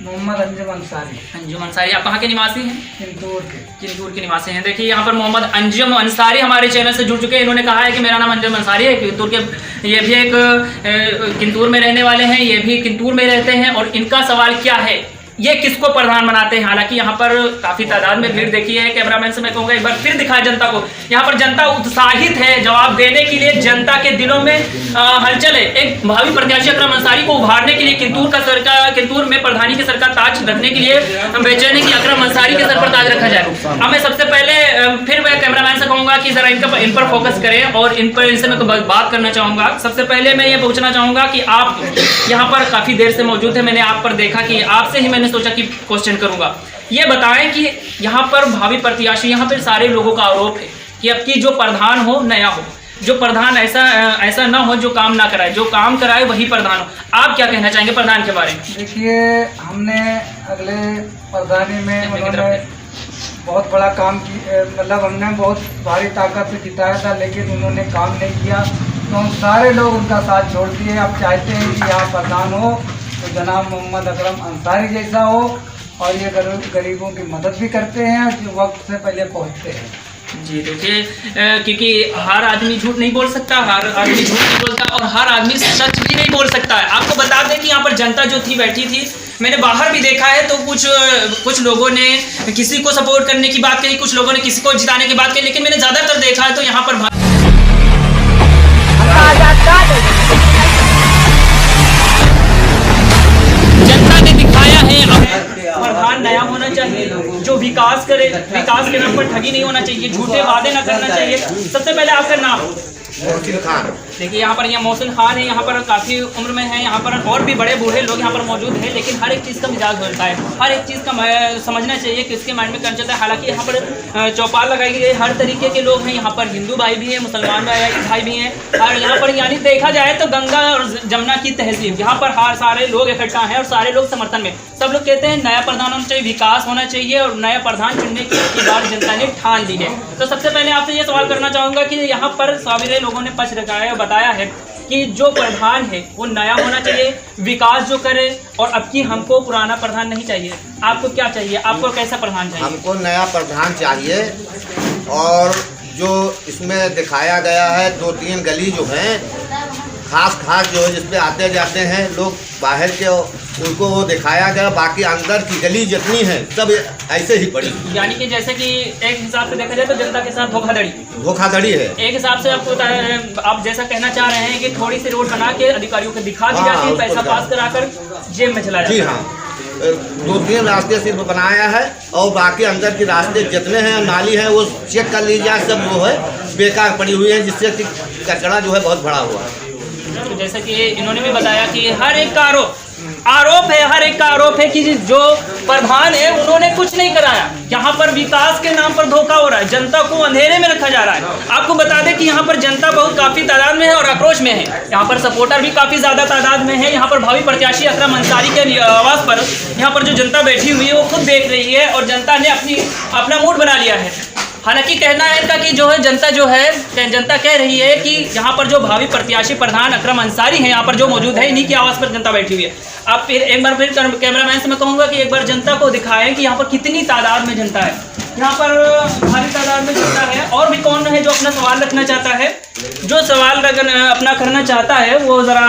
मोहम्मद अंजुम अंसारी। अंजुम अंसारी, आप कहाँ के निवासी हैं? किंतूर के निवासी हैं। देखिए यहाँ पर मोहम्मद अंजुम अंसारी हमारे चैनल से जुड़ चुके हैं। इन्होंने कहा है कि मेरा नाम अंजुम अंसारी है, किंतूर के, ये भी एक किंतूर में रहने वाले हैं, ये भी किंतूर में रहते हैं। और इनका सवाल क्या है, ये किसको प्रधान बनाते हैं? हालांकि यहाँ पर काफी तादाद में भीड़ देखी है। कैमरामैन से मैं कहूँगा एक बार फिर दिखाए जनता को। यहाँ पर जनता उत्साहित है जवाब देने के लिए, जनता के दिलों में हलचल है। एक भावी प्रत्याशी अकरम अंसारी को उभारने के लिए, किंतूर में प्रधानी के सर का ताज रखने के लिए हम बेचैन है कि अकरम अंसारी के सर पर ताज रखा जाए। अब मैं सबसे पहले फिर मैं कैमरामैन से कहूँगा कि जरा इन पर फोकस करें और इनसे मैं बात करना चाहूँगा। सबसे पहले मैं ये पूछना चाहूँगा कि आप यहाँ पर काफी देर से मौजूद है, मैंने आप पर देखा कि आपसे ही मैंने सोचा कि क्वेश्चन करूंगा। ये बताएं कि यहाँ पर भावी प्रत्याशी, यहाँ पर सारे लोगों का आरोप है कि अब की जो प्रधान हो नया हो, जो प्रधान ऐसा ना हो जो काम ना कराए, जो काम कराए वही प्रधान हो। आप क्या कहना चाहेंगे प्रधान के बारे में? देखिए, हमने अगले प्रधानी में उन्होंने बहुत बड़ा काम किया, मतलब हमने बहुत भारी ताकत से जिताया था लेकिन उन्होंने काम नहीं किया, तो हम सारे लोग उनका साथ छोड़ दिए। अब चाहते हैं कि यहाँ प्रधान हो तो जनाब मोहम्मद अकरम अंसारी जैसा हो, और ये गरीबों की मदद भी करते हैं, जो वक्त से पहले पहुँचते हैं। जी देखिए, क्योंकि हर आदमी झूठ नहीं बोल सकता, हर आदमी झूठ नहीं बोलता और हर आदमी सच भी नहीं बोल सकता है। आपको बता दें कि यहाँ पर जनता जो थी बैठी थी, मैंने बाहर भी देखा है तो कुछ लोगों ने किसी को सपोर्ट करने की बात कही, कुछ लोगों ने किसी को जिताने की बात कही, लेकिन मैंने ज़्यादातर देखा है तो यहाँ पर जनता ने दिखाया है प्रधान नया होना चाहिए, जो विकास करे, विकास के नाम पर ठगी नहीं होना चाहिए, झूठे वादे ना करना चाहिए। सबसे पहले आपका नाम? मोहसिन खान। देखिए यहाँ पर मोहसिन खान है, यहाँ पर काफ़ी उम्र में है, यहाँ पर और भी बड़े बूढ़े लोग यहाँ पर मौजूद हैं, लेकिन हर एक चीज़ का मिजाज होता है, हर एक चीज़ का समझना चाहिए कि इसके माइंड में क्या चलता है। हालांकि यहाँ पर चौपाल लगाई गई है, हर तरीके के लोग हैं, यहाँ पर हिंदू भाई भी हैं, मुसलमान भाई भी हैं, और यहाँ पर यानी देखा जाए तो गंगा और जमुना की तहजीब, यहाँ पर हर सारे लोग इकट्ठा हैं और सारे लोग समर्थन में। सब लोग कहते हैं नया प्रधान होना चाहिए, विकास होना चाहिए और नया प्रधान चुनने की बात जनता ने ठान ली है। तो सबसे पहले आपसे ये सवाल करना चाहूँगा कि यहाँ पर सभी लोगों ने पक्ष रखा है और बताया है कि जो प्रधान है वो नया होना चाहिए, विकास जो करे, और अब की हमको पुराना प्रधान नहीं चाहिए। आपको क्या चाहिए? आपको कैसा प्रधान चाहिए? हमको नया प्रधान चाहिए, और जो इसमें दिखाया गया है 2-3 गली जो हैं खास जो है जिसपे आते जाते हैं लोग बाहर के, उनको वो दिखाया गया, बाकी अंदर की गली जितनी है सब ऐसे ही पड़ी। यानी कि जैसे कि एक हिसाब से देखा जाए तो जनता के साथ धोखाधड़ी है। एक हिसाब से आपको आप जैसा कहना चाह रहे हैं कि थोड़ी सी रोड बना के अधिकारियों को दिखा दी जाती है, पैसा पास कराकर जेब में चला जाता है। जी हाँ, 2-3 रास्ते सिर्फ बनाया है, और बाकी अंदर के रास्ते जितने हैं नाली है वो चेक कर लीजिए, सब जो है बेकार पड़ी हुई है, जिससे कि कचरा जो है बहुत भरा हुआ है। तो जैसे कि इन्होंने भी बताया कि हर एक का आरोप है, हर एक का आरोप है कि जो प्रधान है उन्होंने कुछ नहीं कराया। यहाँ पर विकास के नाम पर धोखा हो रहा है, जनता को अंधेरे में रखा जा रहा है। आपको बता दें कि यहाँ पर जनता बहुत काफी तादाद में है और आक्रोश में है। यहाँ पर सपोर्टर भी काफी ज्यादा तादाद में है। यहाँ पर भावी प्रत्याशी अकरम अंसारी के आवास पर यहाँ पर जो जनता बैठी हुई है वो खुद देख रही है, और जनता ने अपना मूड बना लिया है। हालांकि कहना है इनका कि जो है जनता कह रही है कि यहाँ पर जो भावी प्रत्याशी प्रधान अकरम अंसारी हैं यहाँ पर जो मौजूद है, इन्हीं की आवाज़ पर जनता बैठी हुई है। आप फिर एक बार कैमरामैन से मैं कहूँगा कि एक बार जनता को दिखाएं कि यहाँ पर कितनी तादाद में जनता है। यहाँ पर भारी तादाद में जनता है। और भी कौन है जो अपना सवाल रखना चाहता है? जो सवाल अपना करना चाहता है वो ज़रा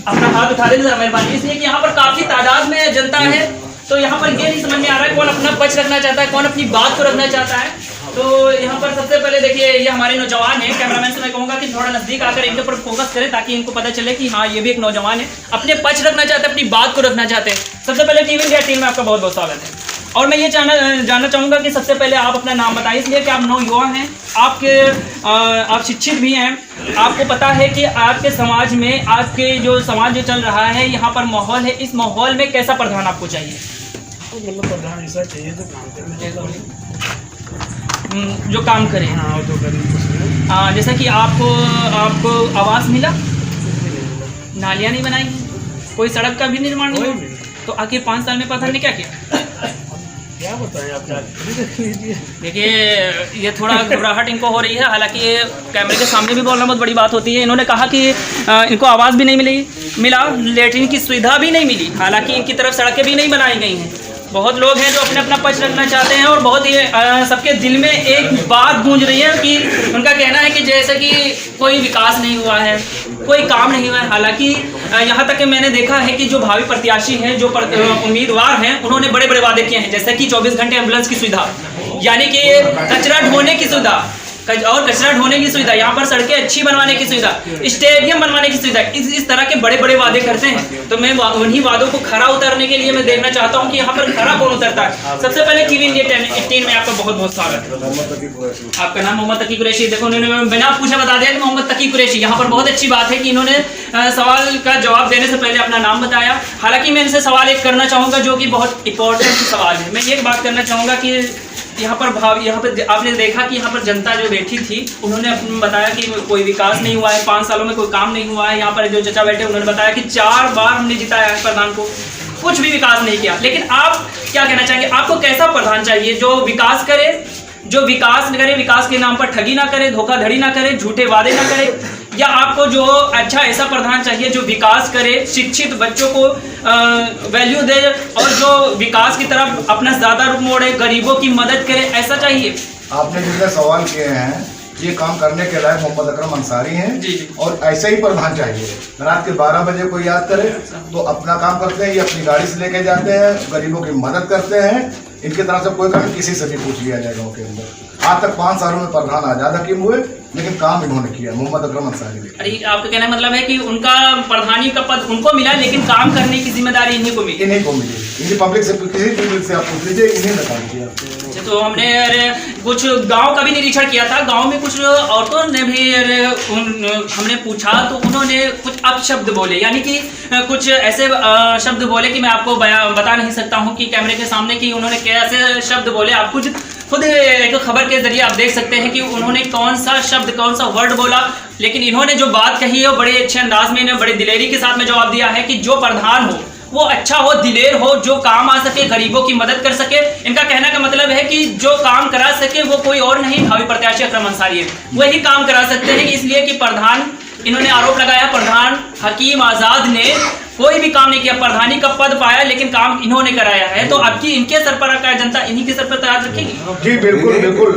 अपना हाथ उठा दे ज़रा मेहरबानी, इसलिए कि यहाँ पर काफ़ी तादाद में जनता है। तो यहाँ पर ये नहीं समझ में आ रहा है कौन अपना पक्ष रखना चाहता है, कौन अपनी बात को रखना चाहता है। तो यहाँ पर सबसे पहले देखिए, ये हमारे नौजवान हैं। कैमरामैन से मैं कहूँगा कि थोड़ा नज़दीक आकर इनके ऊपर फोकस करें ताकि इनको पता चले कि हाँ ये भी एक नौजवान है, अपने पक्ष रखना चाहते हैं, अपनी बात को रखना चाहते हैं। सबसे पहले टीवी इंडिया 18 में आपका बहुत बहुत स्वागत है। और मैं ये जानना चाहूँगा कि सबसे पहले आप अपना नाम बताइए, इसलिए कि आप नौयुवा हैं, आप शिक्षित भी हैं, आपको पता है कि आपके समाज में आपके जो समाज जो चल रहा है, यहाँ पर माहौल है, इस माहौल में कैसा प्रधान आपको चाहिए? प्रधान ऐसा चाहिए जो काम करे। हाँ, जैसा कि आपको आवास मिला, नालियाँ नहीं बनाई, कोई सड़क का भी निर्माण नहीं हुआ, तो आखिर 5 साल में प्रधान ने क्या किया? क्या बताएं आप, देखिए ये थोड़ा घबराहट इनको हो रही है। हालांकि कैमरे के सामने भी बोलना बहुत बड़ी बात होती है। इन्होंने कहा कि इनको आवाज़ भी नहीं मिला, लेटरिन की सुविधा भी नहीं मिली, हालांकि इनकी तरफ सड़कें भी नहीं बनाई गई हैं। बहुत लोग हैं जो अपना पक्ष रखना चाहते हैं, और बहुत ही सबके दिल में एक बात गूंज रही है कि उनका कहना है कि जैसे कि कोई विकास नहीं हुआ है, कोई काम नहीं हुआ है। हालांकि यहाँ तक कि मैंने देखा है कि जो भावी प्रत्याशी हैं, जो उम्मीदवार हैं, उन्होंने बड़े बड़े वादे किए हैं, जैसे कि 24 घंटे एम्बुलेंस की सुविधा, यानी कि कचरा ढोने की सुविधा, और कचरा ढोने की सुविधा, यहाँ पर सड़कें अच्छी बनवाने की सुविधा, स्टेडियम बनवाने की सुविधा, इस तरह के बड़े बड़े वादे करते हैं। तो मैं उन्हीं वादों को खरा उतारने के लिए मैं देखना चाहता हूँ कि यहाँ पर खरा कौन उतरता है। सबसे पहले टीवी इंडिया 18 में आपका बहुत बहुत स्वागत है। आपका नाम मोहम्मद तकी कुरैशी। देखो उन्होंने बिना पूछे बता दिया कि मोहम्मद तकी कुरैशी। यहाँ पर बहुत अच्छी बात है कि इन्होंने सवाल का जवाब देने से पहले अपना नाम बताया। हालांकि मैं इनसे सवाल एक करना चाहूँगा जो कि बहुत इंपॉर्टेंट सवाल है। मैं ये बात करना चाहूँगा कि यहाँ पर आपने देखा कि यहाँ पर जनता जो बैठी थी, उन्होंने बताया कि कोई विकास नहीं हुआ है, 5 सालों में कोई काम नहीं हुआ है। यहाँ पर जो चचा बैठे उन्होंने बताया कि 4 बार हमने जिताया है प्रधान को, कुछ भी विकास नहीं किया। लेकिन आप क्या कहना चाहेंगे? आपको कैसा प्रधान चाहिए जो विकास करे, विकास के नाम पर ठगी ना करे, धोखाधड़ी ना करे, झूठे वादे ना करे, या आपको जो अच्छा ऐसा प्रधान चाहिए जो विकास करे, शिक्षित बच्चों को वैल्यू दे और जो विकास की तरफ अपना ज़्यादा रुख मोड़े, गरीबों की मदद करे, ऐसा चाहिए? आपने जितने सवाल किए हैं ये काम करने के लायक मोहम्मद अकरम अंसारी हैं, और ऐसे ही प्रधान चाहिए। रात के 12 बजे कोई याद करे तो अपना काम करते हैं, ये अपनी गाड़ी से लेके जाते हैं, गरीबों की मदद करते हैं। इनकी तरफ से कोई काम किसी से भी पूछ लिया जाए गाँव के अंदर। आज तक 5 सालों में प्रधान आजाद हकीम हुए, लेकिन काम इन्होंने किया, मोहम्मद अकरम अंसारी ने। अरे आपका कहना मतलब है कि उनका प्रधानी का पद उनको मिला, लेकिन काम करने की जिम्मेदारी इन्हीं को मिली। इनकी पब्लिक से किसी पब्लिक से आप पूछ लीजिए, इन्हीं ने काम किया। तो हमने कुछ गांव का भी निरीक्षण किया था, गांव में कुछ औरतों ने भी हमने पूछा तो उन्होंने कुछ अपशब्द बोले, यानी कि कुछ ऐसे शब्द बोले कि मैं आपको बता नहीं सकता हूं कि कैमरे के सामने कि उन्होंने कैसे शब्द बोले। आप कुछ खुद एक खबर के जरिए आप देख सकते हैं कि उन्होंने कौन सा शब्द, कौन सा वर्ड बोला। लेकिन इन्होंने जो बात कही है वो बड़े अच्छे अंदाज में, इन्हें बड़े दिलेरी के साथ में जवाब दिया है कि जो प्रधान हो वो अच्छा हो, दिलेर हो, जो काम आ सके, गरीबों की मदद कर सके। इनका कहने का मतलब है कि जो काम करा सके वो कोई और नहीं, भावी प्रत्याशी अकरम अंसारी है, वही काम करा सकते हैं। इसलिए कि प्रधान इन्होंने आरोप लगाया प्रधान हकीम आज़ाद ने कोई भी काम नहीं किया, प्रधानी का पद पाया लेकिन काम इन्होंने कराया है। तो अब की इनके सर पर जनता इन्हीं के सर पर ताज रखेगी? जी बिल्कुल बिल्कुल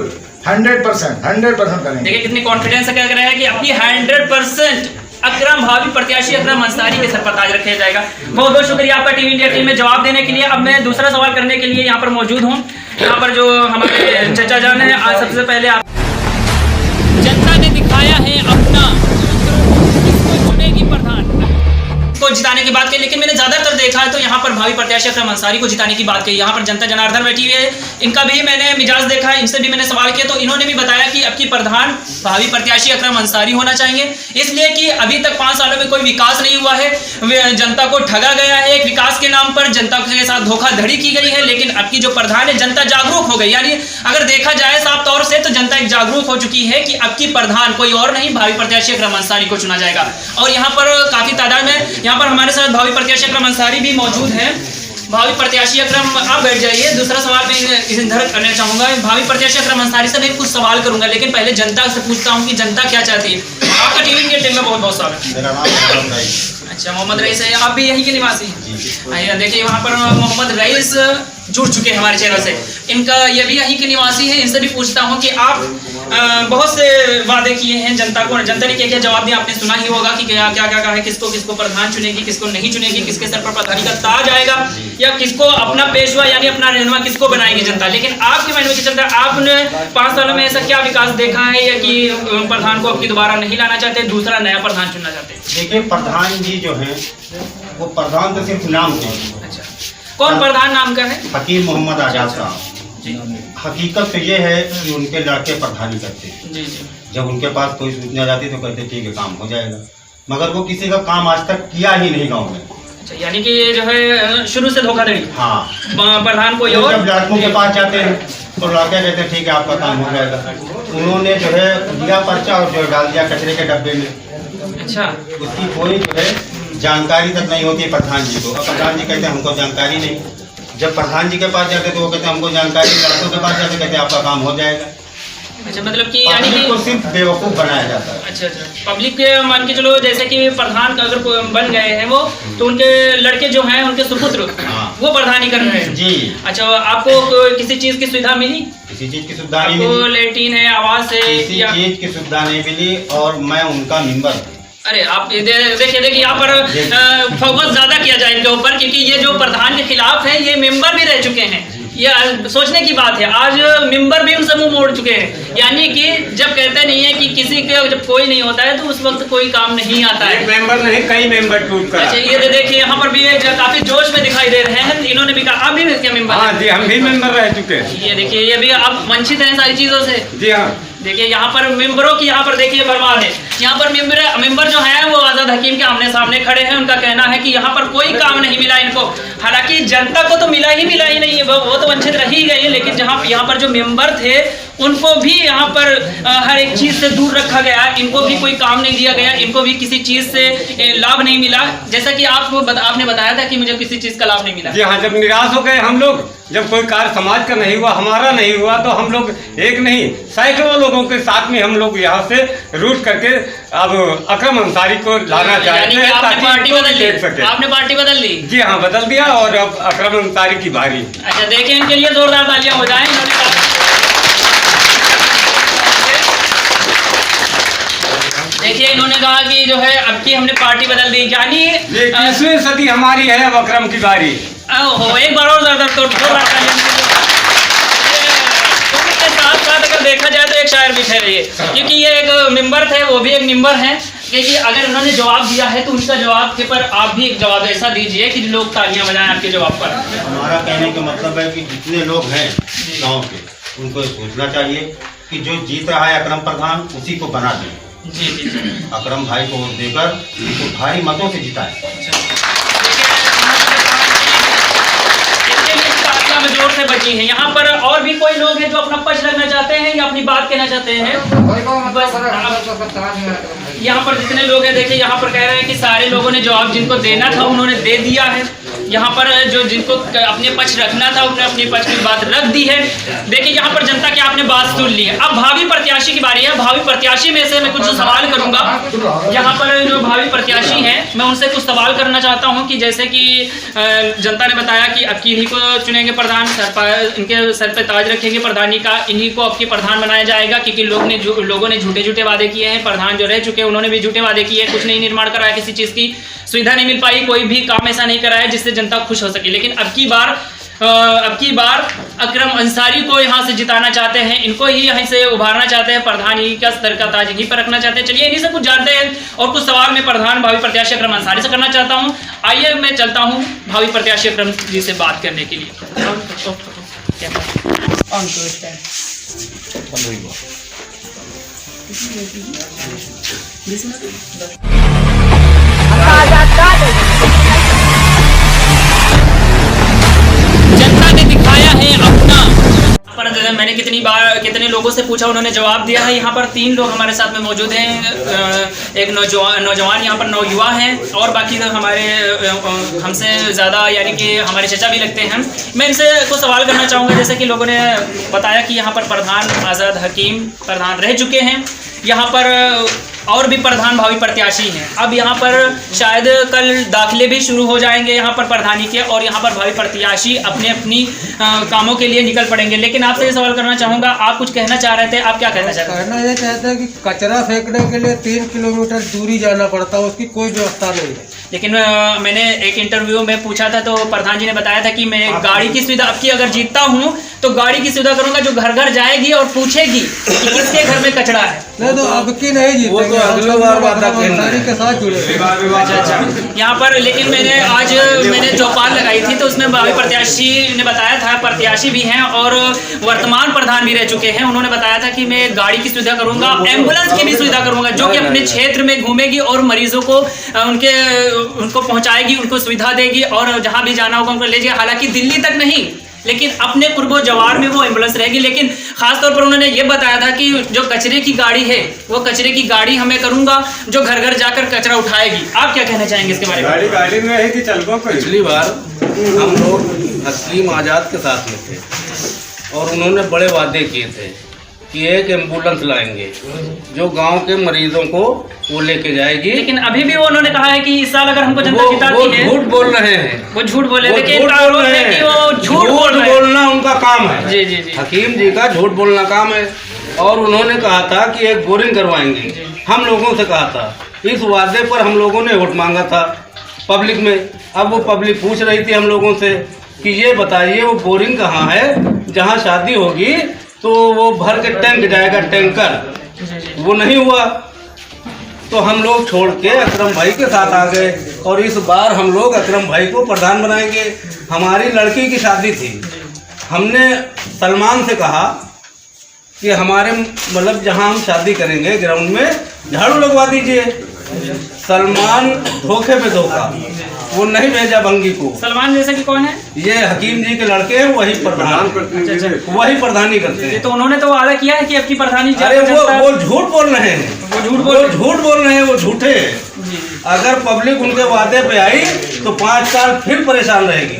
100% करेंगे। देखिए कितनी कॉन्फिडेंस से कह रहे हैं कि अब की 100% अकरम भावी प्रत्याशी अकरम अंसारी के सर पर ताज रखा जाएगा। बहुत बहुत शुक्रिया आपका टीवी इंडिया टीम में जवाब देने के लिए। अब मैं दूसरा सवाल करने के लिए यहाँ पर मौजूद हूँ। यहाँ पर जो हमारे चचा जान है, आज सबसे पहले आप जनता ने दिखाया है अपना किसको चुनेगी प्रधान को जिताने की बात की, लेकिन मैंने ज्यादातर देखा है तो यहाँ पर भावी प्रत्याशी अकरम अंसारी को जिताने की बात की। यहाँ पर जनता जनार्दन बैठी हुई है, इनका भी मैंने मिजाज देखा है, इनसे भी मैंने सवाल किया तो इन्होंने भी बताया कि अब की प्रधान भावी प्रत्याशी अकरम अंसारी होना चाहिए, इसलिए कि अभी तक 5 सालों में कोई विकास नहीं हुआ है, जनता को ठगा गया है, एक विकास के नाम पर जनता के साथ धोखाधड़ी की गई है। लेकिन अब की जो प्रधान है जनता जागरूक हो गई, यानी अगर देखा जाए साफ तौर से तो जनता एक जागरूक हो चुकी है कि अब की प्रधान कोई और नहीं भावी प्रत्याशी अकरम अंसारी को चुना जाएगा। और यहाँ पर काफी तादाद में यहाँ पर हमारे साथ भावी प्रत्याशी अकरम अंसारी भी मौजूद हैं। भावी प्रत्याशी अकरम आप बैठ जाइए। दूसरा सवाल मैं इधर करना चाहूंगा, भावी प्रत्याशी अकरम अंसारी से मैं कुछ सवाल करूंगा, लेकिन पहले जनता से पूछता हूं कि जनता क्या चाहती है। आपका टीवी इंडिया टीम में बहुत बहुत स्वागत। मेरा नाम मोहम्मद रईस। अच्छा, मोहम्मद रईस है, आप भी यहीं के निवासी हैं? देखिए वहाँ पर मोहम्मद रईस जुड़ चुके हैं हमारे चैनल से, इनका ये भी यहीं के निवासी है। इनसे भी पूछता हूँ कि आप बहुत से वादे किए हैं जनता को, जनता ने क्या क्या जवाब दिया आपने सुना ही होगा कि क्या क्या कहा है, किसको किसको प्रधान चुनेगी, किसको नहीं चुनेगी, किसके सर पर प्रधानी का ताज आएगा, या किसको अपना पेशवा यानी अपना रहनुमा किसको बनाएगी जनता। लेकिन आपके माइंड में क्या चलता है, आपने 5 सालों में ऐसा क्या विकास देखा है या कि प्रधान को आपकी दोबारा नहीं लाना चाहते, दूसरा नया प्रधान चुनना चाहते हैं? देखिए प्रधान जी जो है वो प्रधान तो सिर्फ नाम के। अच्छा, कौन प्रधान नाम का है? हकीम मोहम्मद आजाद साहब। हकीकत तो ये है कि उनके लड़के प्रधानी करते हैं, जब उनके पास कोई सूचना जाती तो कहते ठीक है काम हो जाएगा, मगर वो किसी का काम आज तक किया ही नहीं गाँव में। अच्छा, यानी कि जो है शुरू से धोखाधड़ी। हाँ, प्रधान को जब लड़कों के पास जाते हैं तो लड़के कहते हैं ठीक है आपका काम हो जाएगा, उन्होंने जो है दिया पर्चा और जो डाल दिया कचरे के डब्बे में। अच्छा, उसकी कोई जो है जानकारी तक नहीं होती है प्रधान जी को। अब प्रधान जी कहते हैं हमको जानकारी नहीं, जब प्रधान जी के पास जाते तो वो कहते हैं हमको जानकारी, लड़कों के पास जाते कहते हैं आपका काम हो जाएगा। अच्छा, मतलब कि यानी कि को सिर्फ बेवकूफ बनाया जाता है। अच्छा, पब्लिक के मान के चलो जैसे कि प्रधान अगर बन गए हैं वो, तो उनके लड़के जो हैं उनके सुपुत्र वो प्रधानी कर रहे हैं जी। अच्छा, आपको किसी चीज की सुविधा मिली? किसी चीज की सुविधा नहीं मिली, लेट्रिन है, आवास है, किसी चीज की सुविधा नहीं मिली, और मैं उनका मेंबर। अरे आप देखिए यहाँ पर फोकस ज्यादा किया जाए इनके ऊपर, क्योंकि ये जो प्रधान के खिलाफ है ये मेंबर भी रह चुके हैं। ये सोचने की बात है, आज मेंबर भी उनसे मुंह मोड़ चुके हैं। यानी कि जब कहते नहीं है कि किसी के जब कोई नहीं होता है तो उस वक्त कोई काम नहीं आता है। मेंबर नहीं, कई मेंबर टूट कर। अच्छा, ये देखिए यहाँ पर भी काफी जोश में दिखाई दे रहे हैं, इन्होंने भी कहा आप भी क्या मेंबर? हाँ जी, हम भी मेंबर रह चुके हैं। ये देखिए ये भी आप वंचित हैं सारी चीजों से। जी हाँ, देखिए यहाँ पर मेंबरों की यहाँ पर देखिए बर्बाद है। यहाँ पर मेंबर जो है वो आजाद हकीम के आमने सामने खड़े हैं, उनका कहना है कि यहाँ पर कोई काम नहीं मिला इनको। हालांकि जनता को तो मिला ही नहीं है, वो तो वंचित रह ही गए, लेकिन जहाँ यहाँ पर जो मेंबर थे उनको भी यहाँ पर हर एक चीज से दूर रखा गया, इनको भी कोई काम नहीं दिया गया, इनको भी किसी चीज से लाभ नहीं मिला। जैसा कि आपने बताया था कि मुझे किसी चीज का लाभ नहीं मिला। जी हाँ, जब निराश हो गए हम लोग, जब कोई कार्य समाज का नहीं हुआ, हमारा नहीं हुआ, तो हम लोग एक नहीं सैकड़ों लोगों के साथ में हम लोग यहाँ से रूट करके अब अकरम अंसारी को लाना चाहते हैं ताकि पार्टी बदल देख सके। आपने पार्टी बदल ली? जी हाँ, बदल दिया, और अब अकरम अंसारी की बारी। अच्छा, देखिए इनके लिए जोरदार तालियां हो जाएं। देखिए इन्होंने कहा कि जो है अब की हमने पार्टी बदल दी, यानी 21वीं सदी हमारी है, अब अकरम की बारी। एक बार और साथ अगर देखा जाए तो एक शायर भी ठहरे, क्योंकि ये एक मेंबर थे, वो भी एक मेंबर हैं। क्योंकि अगर उन्होंने जवाब दिया है तो उनका जवाब के पर आप भी एक जवाब ऐसा दीजिए कि लोग तालियां बजाएं आपके जवाब पर। हमारा कहने का मतलब है कि जितने लोग हैं गांव के, उनको सोचना चाहिए कि जो जीत रहा है अकरम प्रधान उसी को बना दें। जी जी जी, अकरम भाई को वोट देकर उनको भारी मतों से जिताएं। जोर से बची है। यहाँ पर और भी कोई लोग हैं जो अपना पक्ष रखना चाहते हैं या अपनी बात कहना चाहते हैं? यहाँ पर जितने लोग हैं देखिए यहाँ पर कह रहे हैं कि सारे लोगों ने जवाब जिनको देना था उन्होंने दे दिया है। यहाँ पर जो जिनको अपने पक्ष रखना था उन्होंने अपने पक्ष की बात रख दी है। देखिए यहाँ पर जनता की आपने बात सुन ली है। अब भावी प्रत्याशी की बारी है। भावी प्रत्याशी में से मैं कुछ सवाल करूंगा। यहाँ पर जो भावी प्रत्याशी हैं मैं उनसे कुछ सवाल करना चाहता हूँ कि जैसे कि जनता ने बताया कि अब इन्हीं को चुनेंगे प्रधान, इनके सर पे ताज रखेंगे प्रधानी का, इन्हीं को अब की प्रधान बनाया जाएगा क्योंकि लोगों ने झूठे झूठे वादे किए हैं। प्रधान जो रह चुके हैं उन्होंने भी झूठे वादे किए, कुछ नहीं निर्माण कराया, किसी चीज़ की सुविधा नहीं मिल पाई, कोई भी काम ऐसा नहीं कराया जिससे जनता खुश हो सके। लेकिन अब की बार अकरम अंसारी को यहाँ से जिताना चाहते हैं, इनको ही यहाँ से उभारना चाहते हैं, प्रधान ही का सर का ताज यहीं पर रखना चाहते हैं। चलिए इन्हीं से कुछ जानते हैं और कुछ सवाल मैं प्रधान भावी प्रत्याशी अकरम अंसारी से करना चाहता हूँ। आइए मैं चलता हूँ भावी प्रत्याशी अकरम जी से बात करने के लिए। जनता ने दिखाया है अपना। पर मैंने कितने लोगों से पूछा, उन्होंने जवाब दिया है। यहाँ पर 3 लोग हमारे साथ में मौजूद हैं। एक नौजवान यहाँ पर नौयुवा हैं और बाकी हमारे हमसे ज़्यादा यानी कि हमारे चचा भी लगते हैं। मैं इनसे कुछ सवाल करना चाहूँगा। जैसे कि लोगों ने बताया कि यहाँ पर प्रधान आज़ाद हकीम प्रधान रह चुके हैं, यहाँ पर और भी प्रधान भावी प्रत्याशी हैं। अब यहाँ पर शायद कल दाखिले भी शुरू हो जाएंगे यहाँ पर प्रधानी के, और यहाँ पर भावी प्रत्याशी अपनी कामों के लिए निकल पड़ेंगे। लेकिन आपसे ये सवाल करना चाहूँगा, आप कुछ कहना चाह रहे थे, आप क्या कहना चाहते हैं? कहना ये चाहते हैं कि कचरा फेंकने के लिए 3 किलोमीटर दूरी जाना पड़ता है, उसकी कोई व्यवस्था नहीं है। लेकिन मैंने एक इंटरव्यू में पूछा था तो प्रधान जी ने बताया था कि मैं गाड़ी की सुविधा, अब की अगर जीतता हूँ तो गाड़ी की सुविधा करूंगा जो घर घर जाएगी और पूछेगी कि किसके घर में कचरा है। नहीं तो अब की नहीं जीतेंगे, अगली बार अंसारी के साथ जुड़े। अच्छा, यहाँ पर लेकिन मैंने चौपाल लगाई थी तो उसमें भावी प्रत्याशी ने बताया था, प्रत्याशी भी हैं और वर्तमान प्रधान भी रह चुके हैं, उन्होंने बताया था कि मैं गाड़ी की सुविधा करूंगा, एम्बुलेंस की भी सुविधा करूंगा जो कि अपने क्षेत्र में घूमेगी और मरीजों को उनको पहुंचाएगी, उनको सुविधा देगी और जहां भी जाना होगा उनको ले जाएगी। हालांकि दिल्ली तक नहीं, लेकिन अपने कुर्बो जवार में वो एम्बुलेंस रहेगी। लेकिन खासतौर पर उन्होंने ये बताया था कि जो कचरे की गाड़ी है वो कचरे की गाड़ी हमें करूंगा जो घर घर जाकर कचरा उठाएगी। आप क्या कहना चाहेंगे इसके बारे में? गाड़ी में है कि चल को पिछली बार हम लोग हकीम आज़ाद के साथ में थे और उन्होंने बड़े वादे किए थे कि एक एम्बुलेंस लाएंगे जो गांव के मरीजों को वो लेके जाएगी। लेकिन अभी भी वो उन्होंने कहा है कि इस साल अगर हमको जनता जिताती है, झूठ बोल रहे हैं, वो झूठ बोले, लेकिन वो झूठ बोलना उनका काम है। जी जी जी, हकीम जी का झूठ बोलना काम है। और उन्होंने कहा था कि एक बोरिंग करवाएंगे, हम लोगों से कहा था। इस वादे पर हम लोगों ने वोट मांगा था पब्लिक में। अब वो पब्लिक पूछ रही थी हम लोगों से कि ये बताइए वो बोरिंग कहाँ है, जहाँ शादी होगी तो वो भर के टैंक जाएगा, टैंकर। वो नहीं हुआ तो हम लोग छोड़ के अकरम भाई के साथ आ गए और इस बार हम लोग अकरम भाई को प्रधान बनाएंगे। हमारी लड़की की शादी थी, हमने सलमान से कहा कि हमारे मतलब जहां हम शादी करेंगे ग्राउंड में झाड़ू लगवा दीजिए। सलमान धोखे पे धोखा, वो नहीं भेजा भंगी को। सलमान जैसे कि कौन है? ये हकीम जी के लड़के हैं, वही प्रधान, वही प्रधानी करते हैं। तो उन्होंने तो वादा किया है कि अब की प्रधानी। अरे वो झूठ बोल रहे हैं, वो झूठ बोल रहे हैं, वो झूठे। अगर पब्लिक उनके वादे पे आई तो 5 साल फिर परेशान रहेगी।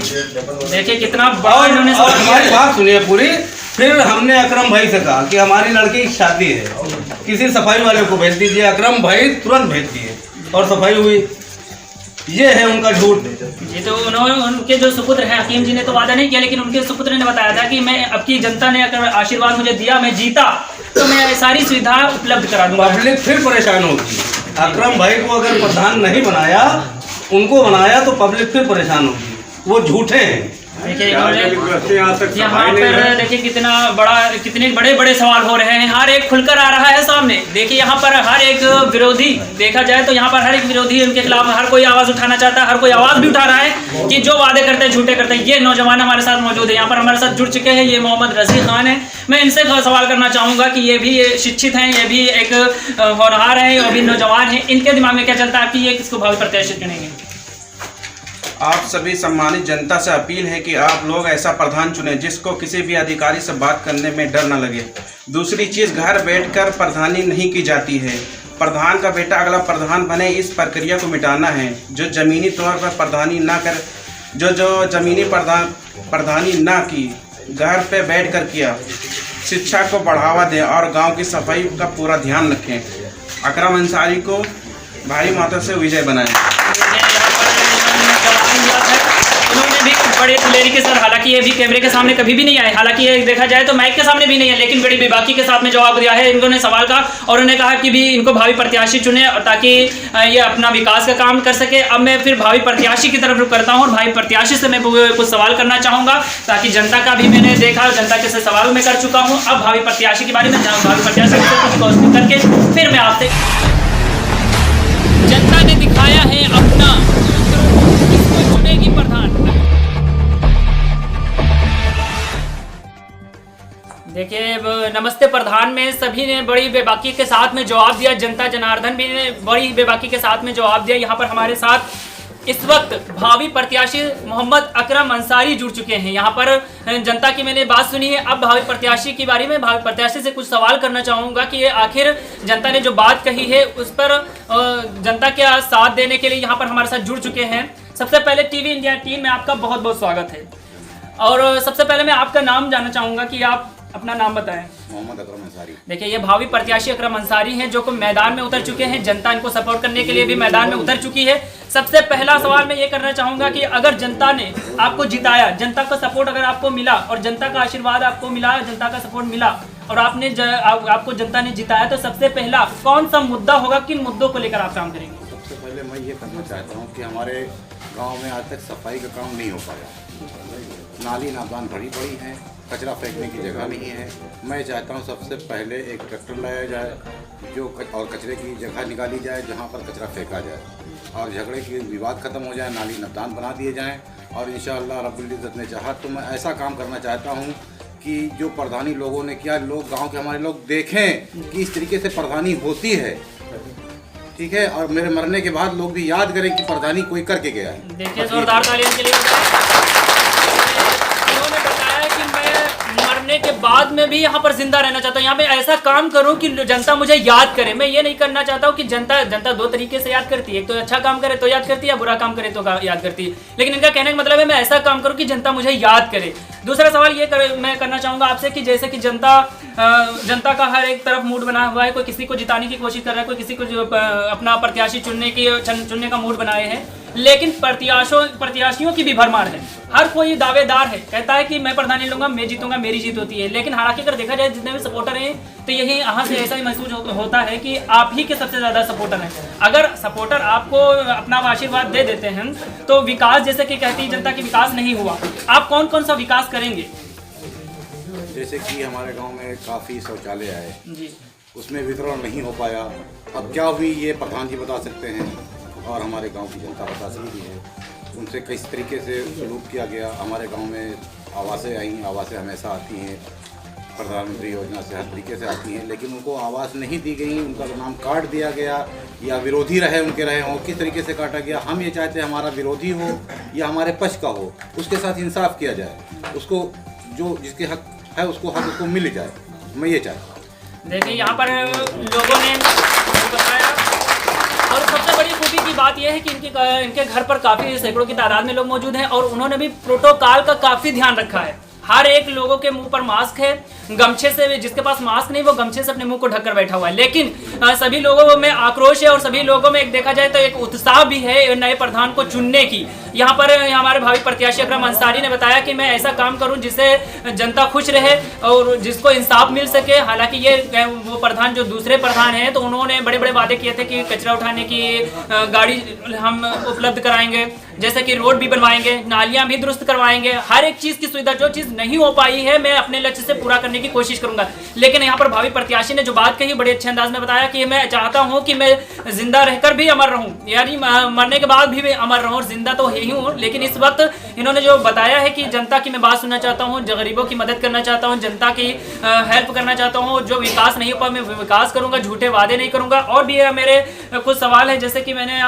देखिए कितना बड़ा इन्होंने हमारी बात सुनिए पूरी। फिर हमने अकरम भाई से कहा कि हमारी लड़की की शादी है, किसी सफाई वाले को भेज दीजिए। अकरम भाई तुरंत भेज दिए और सफाई हुई। ये है उनका झूठ। ये तो उनके जो सुपुत्र हैं, हकीम जी ने तो वादा नहीं किया, लेकिन उनके सुपुत्र ने बताया था कि मैं अब की जनता ने अगर आशीर्वाद मुझे दिया, मैं जीता तो मैं सारी सुविधा उपलब्ध करा दूंगा। पब्लिक फिर परेशान होगी। अकरम भाई को अगर प्रधान नहीं बनाया, उनको बनाया तो पब्लिक फिर परेशान होगी। वो झूठे हैं। देखिए यहाँ पर देखिए कितने बड़े बड़े सवाल हो रहे हैं, हर एक खुलकर आ रहा है सामने। देखिए यहाँ पर हर एक विरोधी, देखा जाए तो यहाँ पर हर एक विरोधी उनके खिलाफ हर कोई आवाज़ उठाना चाहता है, हर कोई आवाज़ भी उठा रहा है कि जो वादे करते हैं झूठे करते हैं। ये नौजवान हमारे साथ मौजूद है, यहाँ पर हमारे साथ जुड़ चुके हैं। ये मोहम्मद रज़ी खान है। मैं इनसे सवाल करना चाहूँगा कि ये भी शिक्षित हैं, ये भी एक होनहार हैं, ये भी नौजवान हैं। इनके दिमाग में क्या चलता है कि ये किसको भावी प्रत्याशी चुनेंगे? आप सभी सम्मानित जनता से अपील है कि आप लोग ऐसा प्रधान चुनें जिसको किसी भी अधिकारी से बात करने में डर न लगे। दूसरी चीज़, घर बैठकर प्रधानी नहीं की जाती है। प्रधान का बेटा अगला प्रधान बने, इस प्रक्रिया को मिटाना है। जो ज़मीनी तौर पर प्रधानी ना कर जो जमीनी प्रधानी ना की, घर पे बैठ कर किया। शिक्षा को बढ़ावा दें और गांव की सफाई का पूरा ध्यान रखें। अकरम अंसारी को भारी मात्रा से विजय बनाएं। उन्होंने भी बड़े दिलेरी के साथ, हालांकि ये भी कैमरे के सामने कभी भी नहीं आए, हालांकि ये देखा जाए तो माइक के सामने भी नहीं है, लेकिन बड़ी बेबाकी के साथ में जवाब दिया है इन्होंने सवाल का। और उन्होंने कहा कि भी इनको भावी प्रत्याशी चुने ताकि ये अपना विकास का काम कर सके। अब मैं फिर भावी प्रत्याशी की तरफ रुख करता हूँ और भावी प्रत्याशी से मैं कुछ सवाल करना चाहूँगा, ताकि जनता का भी मैंने देखा, जनता के से सवाल मैं कर चुका हूँ। अब भावी प्रत्याशी के बारे में भावी प्रत्याशी से कुछ क्वेश्चन करके फिर मैं आपसे, जनता ने दिखाया है अपना, किसको चुनेगी प्रधान। देखिए, नमस्ते प्रधान में सभी ने बड़ी बेबाकी के साथ में जवाब दिया, जनता जनार्दन भी ने बड़ी बेबाकी के साथ में जवाब दिया। यहाँ पर हमारे साथ इस वक्त भावी प्रत्याशी मोहम्मद अकरम अंसारी जुड़ चुके हैं। यहाँ पर जनता की मैंने बात सुनी है, अब भावी प्रत्याशी के बारे में भावी प्रत्याशी से कुछ सवाल करना चाहूँगा कि ये आखिर जनता ने जो बात कही है उस पर जनता के साथ देने के लिए यहाँ पर हमारे साथ जुड़ चुके हैं। सबसे पहले टीवी इंडिया 3 में आपका बहुत बहुत स्वागत है। और सबसे पहले मैं आपका नाम जानना चाहूँगा कि आप अपना नाम बताएं। मोहम्मद अकरम अंसारी। देखिए, ये भावी प्रत्याशी अकरम अंसारी हैं जो मैदान में उतर चुके हैं, जनता इनको सपोर्ट करने के लिए भी मैदान में उतर चुकी है। सबसे पहला सवाल मैं ये करना चाहूँगा कि अगर जनता ने आपको जिताया, जनता का सपोर्ट अगर आपको मिला और जनता का आशीर्वाद आपको मिला, जनता का सपोर्ट मिला और आपको जनता ने जिताया, तो सबसे पहला कौन सा मुद्दा होगा, किन मुद्दों को लेकर आप काम करेंगे? सबसे पहले मैं ये करना चाहता हूँ कि हमारे गाँव में आज तक सफाई का काम नहीं हो पाया। नाली नादान भरी पड़ी हैं, कचरा फेंकने की जगह नहीं है। मैं चाहता हूँ सबसे पहले एक ट्रैक्टर लाया जाए और कचरे की जगह निकाली जाए जहाँ पर कचरा फेंका जाए, और झगड़े की विवाद खत्म हो जाए, नाली नादान बना दिए जाएँ। और इंशाअल्लाह रब्बुल इज़्ज़त ने चाहा तो मैं ऐसा काम करना चाहता हूँ कि जो प्रधानी लोगों ने किया, लोग गाँव के हमारे लोग देखें कि इस तरीके से प्रधानी होती है, ठीक है, और मेरे मरने के बाद लोग भी याद करें कि प्रधानी कोई करके गया है। देखिए, जोरदार तालियों के लिए के बाद में भी यहाँ पर जिंदा रहना चाहता हूँ। यहाँ पे ऐसा काम करूँ कि जनता मुझे याद करे। मैं ये नहीं करना चाहता हूँ कि जनता दो तरीके से याद करती है, एक तो अच्छा काम करे तो याद करती है, बुरा काम करे तो याद करती है। लेकिन इनका कहने का मतलब है मैं ऐसा काम करूँ कि जनता मुझे याद करे। दूसरा सवाल ये मैं करना चाहूँगा आपसे कि जैसे कि जनता का हर एक तरफ मूड बना हुआ है, कोई किसी को जिताने की कोशिश कर रहा है, कोई किसी को अपना प्रत्याशी चुनने का मूड बनाए हैं, लेकिन प्रत्याशियों की भी भरमार है। हर कोई दावेदार है, कहता है कि मैं प्रधानी लूंगा, मैं जीतूंगा, मेरी जीत होती है। लेकिन हालांकि अगर देखा जाए जितने भी सपोर्टर हैं तो यही यहाँ से ऐसा ही महसूस होता है कि आप ही के सबसे ज़्यादा सपोर्टर हैं। अगर सपोर्टर आपको अपना आशीर्वाद दे देते हैं तो विकास, जैसे कि कहती है जनता की विकास नहीं हुआ, आप कौन कौन सा विकास करेंगे? जैसे कि हमारे गांव में काफ़ी शौचालय आए जी, उसमें वितरण नहीं हो पाया। अब क्या हुई ये प्रधान जी बता सकते हैं और हमारे गांव की जनता बता सकती है। उनसे किस तरीके से सलूक किया गया। हमारे गांव में आवासें आई, आवासें हमेशा आती हैं, प्रधानमंत्री योजना से हर तरीके से आती हैं, लेकिन उनको आवास नहीं दी गई, उनका नाम काट दिया गया या विरोधी रहे उनके रहे हों, किस तरीके से काटा गया। हम ये चाहते हैं हमारा विरोधी हो या हमारे पक्ष का हो, उसके साथ इंसाफ किया जाए, उसको जो जिसके हक है उसको हक उसको मिल जाए। मैं ये चाहता हूँ। देखिए, यहाँ पर लोगों ने बताया, और सबसे बड़ी खूबी की बात यह है कि इनके घर पर काफ़ी सैकड़ों की तादाद में लोग मौजूद हैं और उन्होंने भी प्रोटोकॉल का काफ़ी ध्यान रखा है। हर एक लोगों के मुंह पर मास्क है, गमछे से, जिसके पास मास्क नहीं वो गमछे से अपने मुंह को ढककर बैठा हुआ है। लेकिन सभी लोगों में आक्रोश है और सभी लोगों में एक देखा जाए तो एक उत्साह भी है नए प्रधान को चुनने की। यहाँ पर हमारे भावी प्रत्याशी अकरम अंसारी ने बताया कि मैं ऐसा काम करूँ जिससे जनता खुश रहे और जिसको इंसाफ मिल सके। हालांकि ये वो प्रधान जो दूसरे प्रधान हैं तो उन्होंने बड़े बड़े वादे किए थे कि कचरा उठाने की गाड़ी हम उपलब्ध कराएंगे, जैसे कि रोड भी बनवाएंगे, नालियाँ भी दुरुस्त करवाएंगे, हर एक चीज़ की सुविधा, जो चीज़ नहीं हो पाई है मैं अपने लक्ष्य से पूरा करने की कोशिश करूंगा। लेकिन यहाँ पर भावी प्रत्याशी ने जो बात कही बड़े अच्छे अंदाज में बताया कि मैं चाहता हूँ कि मैं जिंदा रहकर भी अमर रहूँ, यानी मरने के बाद भी मैं अमर रहूँ, और जिंदा तो यही हूँ। लेकिन इस वक्त इन्होंने जो बताया है कि जनता की मैं बात सुनना चाहता हूँ, गरीबों की मदद करना चाहता हूँ, जनता की हेल्प करना चाहता हूँ, जो विकास नहीं हो पाया मैं विकास करूँगा, झूठे वादे नहीं करूँगा। और भी मेरे कुछ सवाल है जैसे कि मैंने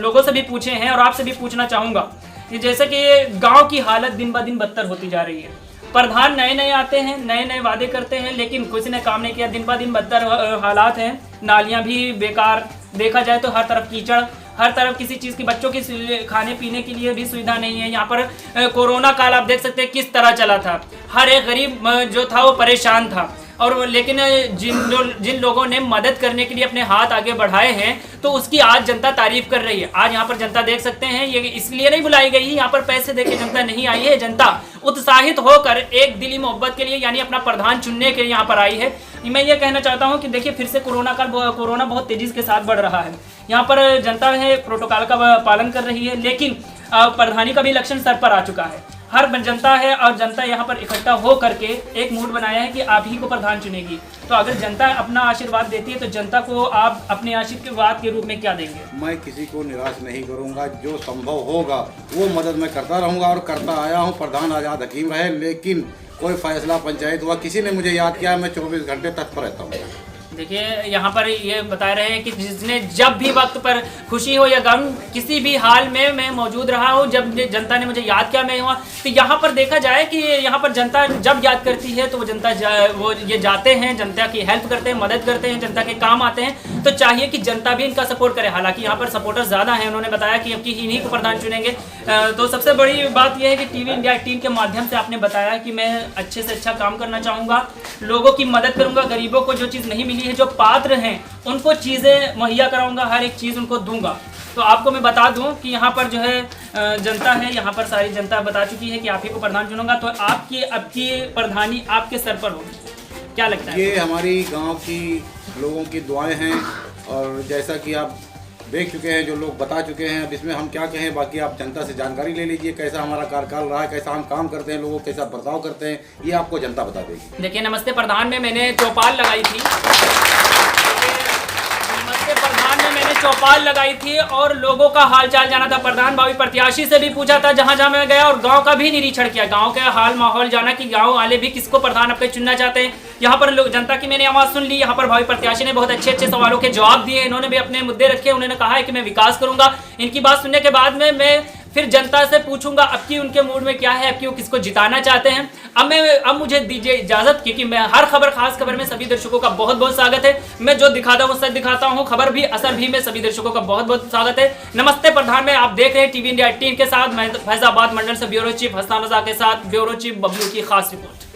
लोगों से भी पूछे हैं और आपसे भी पूछना चाहूँगा कि जैसे कि गाँव की हालत दिन ब दिन बदतर होती जा रही है। प्रधान नए नए आते हैं, नए नए वादे करते हैं, लेकिन किसी ने काम नहीं किया। दिन ब दिन बदतर हालात हैं, नालियां भी बेकार, देखा जाए तो हर तरफ कीचड़, हर तरफ किसी चीज़ की, बच्चों की खाने पीने के लिए भी सुविधा नहीं है। यहाँ पर कोरोना काल आप देख सकते हैं किस तरह चला था, हर एक गरीब जो था वो परेशान था। और लेकिन जिन लोगों ने मदद करने के लिए अपने हाथ आगे बढ़ाए हैं तो उसकी आज जनता तारीफ कर रही है। आज यहाँ पर जनता देख सकते हैं, ये इसलिए नहीं बुलाई गई है, यहाँ पर पैसे देके जनता नहीं आई है, जनता उत्साहित होकर एक दिली मोहब्बत के लिए यानी अपना प्रधान चुनने के लिए यहाँ पर आई है। मैं ये कहना चाहता हूँ कि देखिए फिर से कोरोना बहुत तेजी के साथ बढ़ रहा है। यहाँ पर जनता है प्रोटोकॉल का पालन कर रही है, लेकिन प्रधानी का भी इलेक्शन सर पर आ चुका है। हर जनता है और जनता यहाँ पर इकट्ठा हो करके एक मूड बनाया है कि आप ही को प्रधान चुनेगी। तो अगर जनता अपना आशीर्वाद देती है तो जनता को आप अपने आशीर्वाद के रूप में क्या देंगे? मैं किसी को निराश नहीं करूंगा, जो संभव होगा वो मदद मैं करता रहूंगा और करता आया हूं। प्रधान आज़ाद हकीम है, लेकिन कोई फैसला पंचायत हुआ, किसी ने मुझे याद किया, मैं 24 घंटे तत्पर रहता हूँ। देखिए यहाँ पर ये बता रहे हैं कि जिसने जब भी वक्त पर खुशी हो या गम, किसी भी हाल में मैं मौजूद रहा हूँ। जब जनता ने मुझे याद किया मैं हुआ। तो यहाँ पर देखा जाए कि यहाँ पर जनता जब याद करती है तो वो जनता वो ये जाते हैं, जनता की हेल्प करते हैं, मदद करते हैं, जनता के काम आते हैं। तो चाहिए कि जनता भी इनका सपोर्ट करे। हालांकि यहाँ पर सपोर्टर ज़्यादा हैं, उन्होंने बताया कि अब की इन्हीं को प्रधान चुनेंगे। तो सबसे बड़ी बात यह है कि टीवी इंडिया 18 के माध्यम से आपने बताया कि मैं अच्छे से अच्छा काम करना चाहूँगा, लोगों की मदद करूँगा, गरीबों को जो चीज़ नहीं मिली है, जो पात्र हैं उनको चीज़ें मुहैया कराऊंगा, हर एक चीज़ उनको दूंगा। तो आपको मैं बता दूं कि यहाँ पर जो है जनता है, यहाँ पर सारी जनता बता चुकी है कि आप ही को प्रधान चुनूंगा। तो आपकी अब की प्रधानी आपके सर पर होगी, क्या लगता है? ये हमारी गांव की लोगों की दुआएं हैं और जैसा कि आप देख चुके हैं, जो लोग बता चुके हैं, अब इसमें हम क्या कहें। बाकी आप जनता से जानकारी ले लीजिए कैसा हमारा कार्यकाल रहा है, कैसा हम काम करते हैं, लोगों कैसा बर्ताव करते हैं, ये आपको जनता बता देगी। देखिए नमस्ते प्रधान में मैंने चौपाल लगाई थी, चौपाल लगाई थी और लोगों का हालचाल जाना था। प्रधान भावी प्रत्याशी से भी पूछा था जहां जहां मैं गया और गांव का भी निरीक्षण किया, गांव के हाल माहौल जाना कि गांव वाले भी किसको प्रधान अपने चुनना चाहते हैं। यहाँ पर लोग जनता की मैंने आवाज़ सुन ली। यहाँ पर भावी प्रत्याशी ने बहुत अच्छे अच्छे सवालों के जवाब दिए, इन्होंने भी अपने मुद्दे रखे, उन्होंने कहा है कि मैं विकास करूंगा। इनकी बात सुनने के बाद में मैं फिर जनता से पूछूंगा अब की उनके मूड में क्या है, अब की वो किसको जिताना चाहते हैं। अब मुझे दीजिए इजाजत, क्योंकि मैं हर खबर खास खबर में सभी दर्शकों का बहुत बहुत स्वागत है। मैं जो दिखाता हूँ सच दिखाता हूँ, खबर भी असर भी में सभी दर्शकों का बहुत बहुत स्वागत है। नमस्ते प्रधान में आप देख रहे हैं टीवी इंडिया 18 के साथ मैं फैजाबाद मंडल से ब्यूरो चीफ हसन रजा के साथ ब्यूरो चीफ बबलू की खास रिपोर्ट।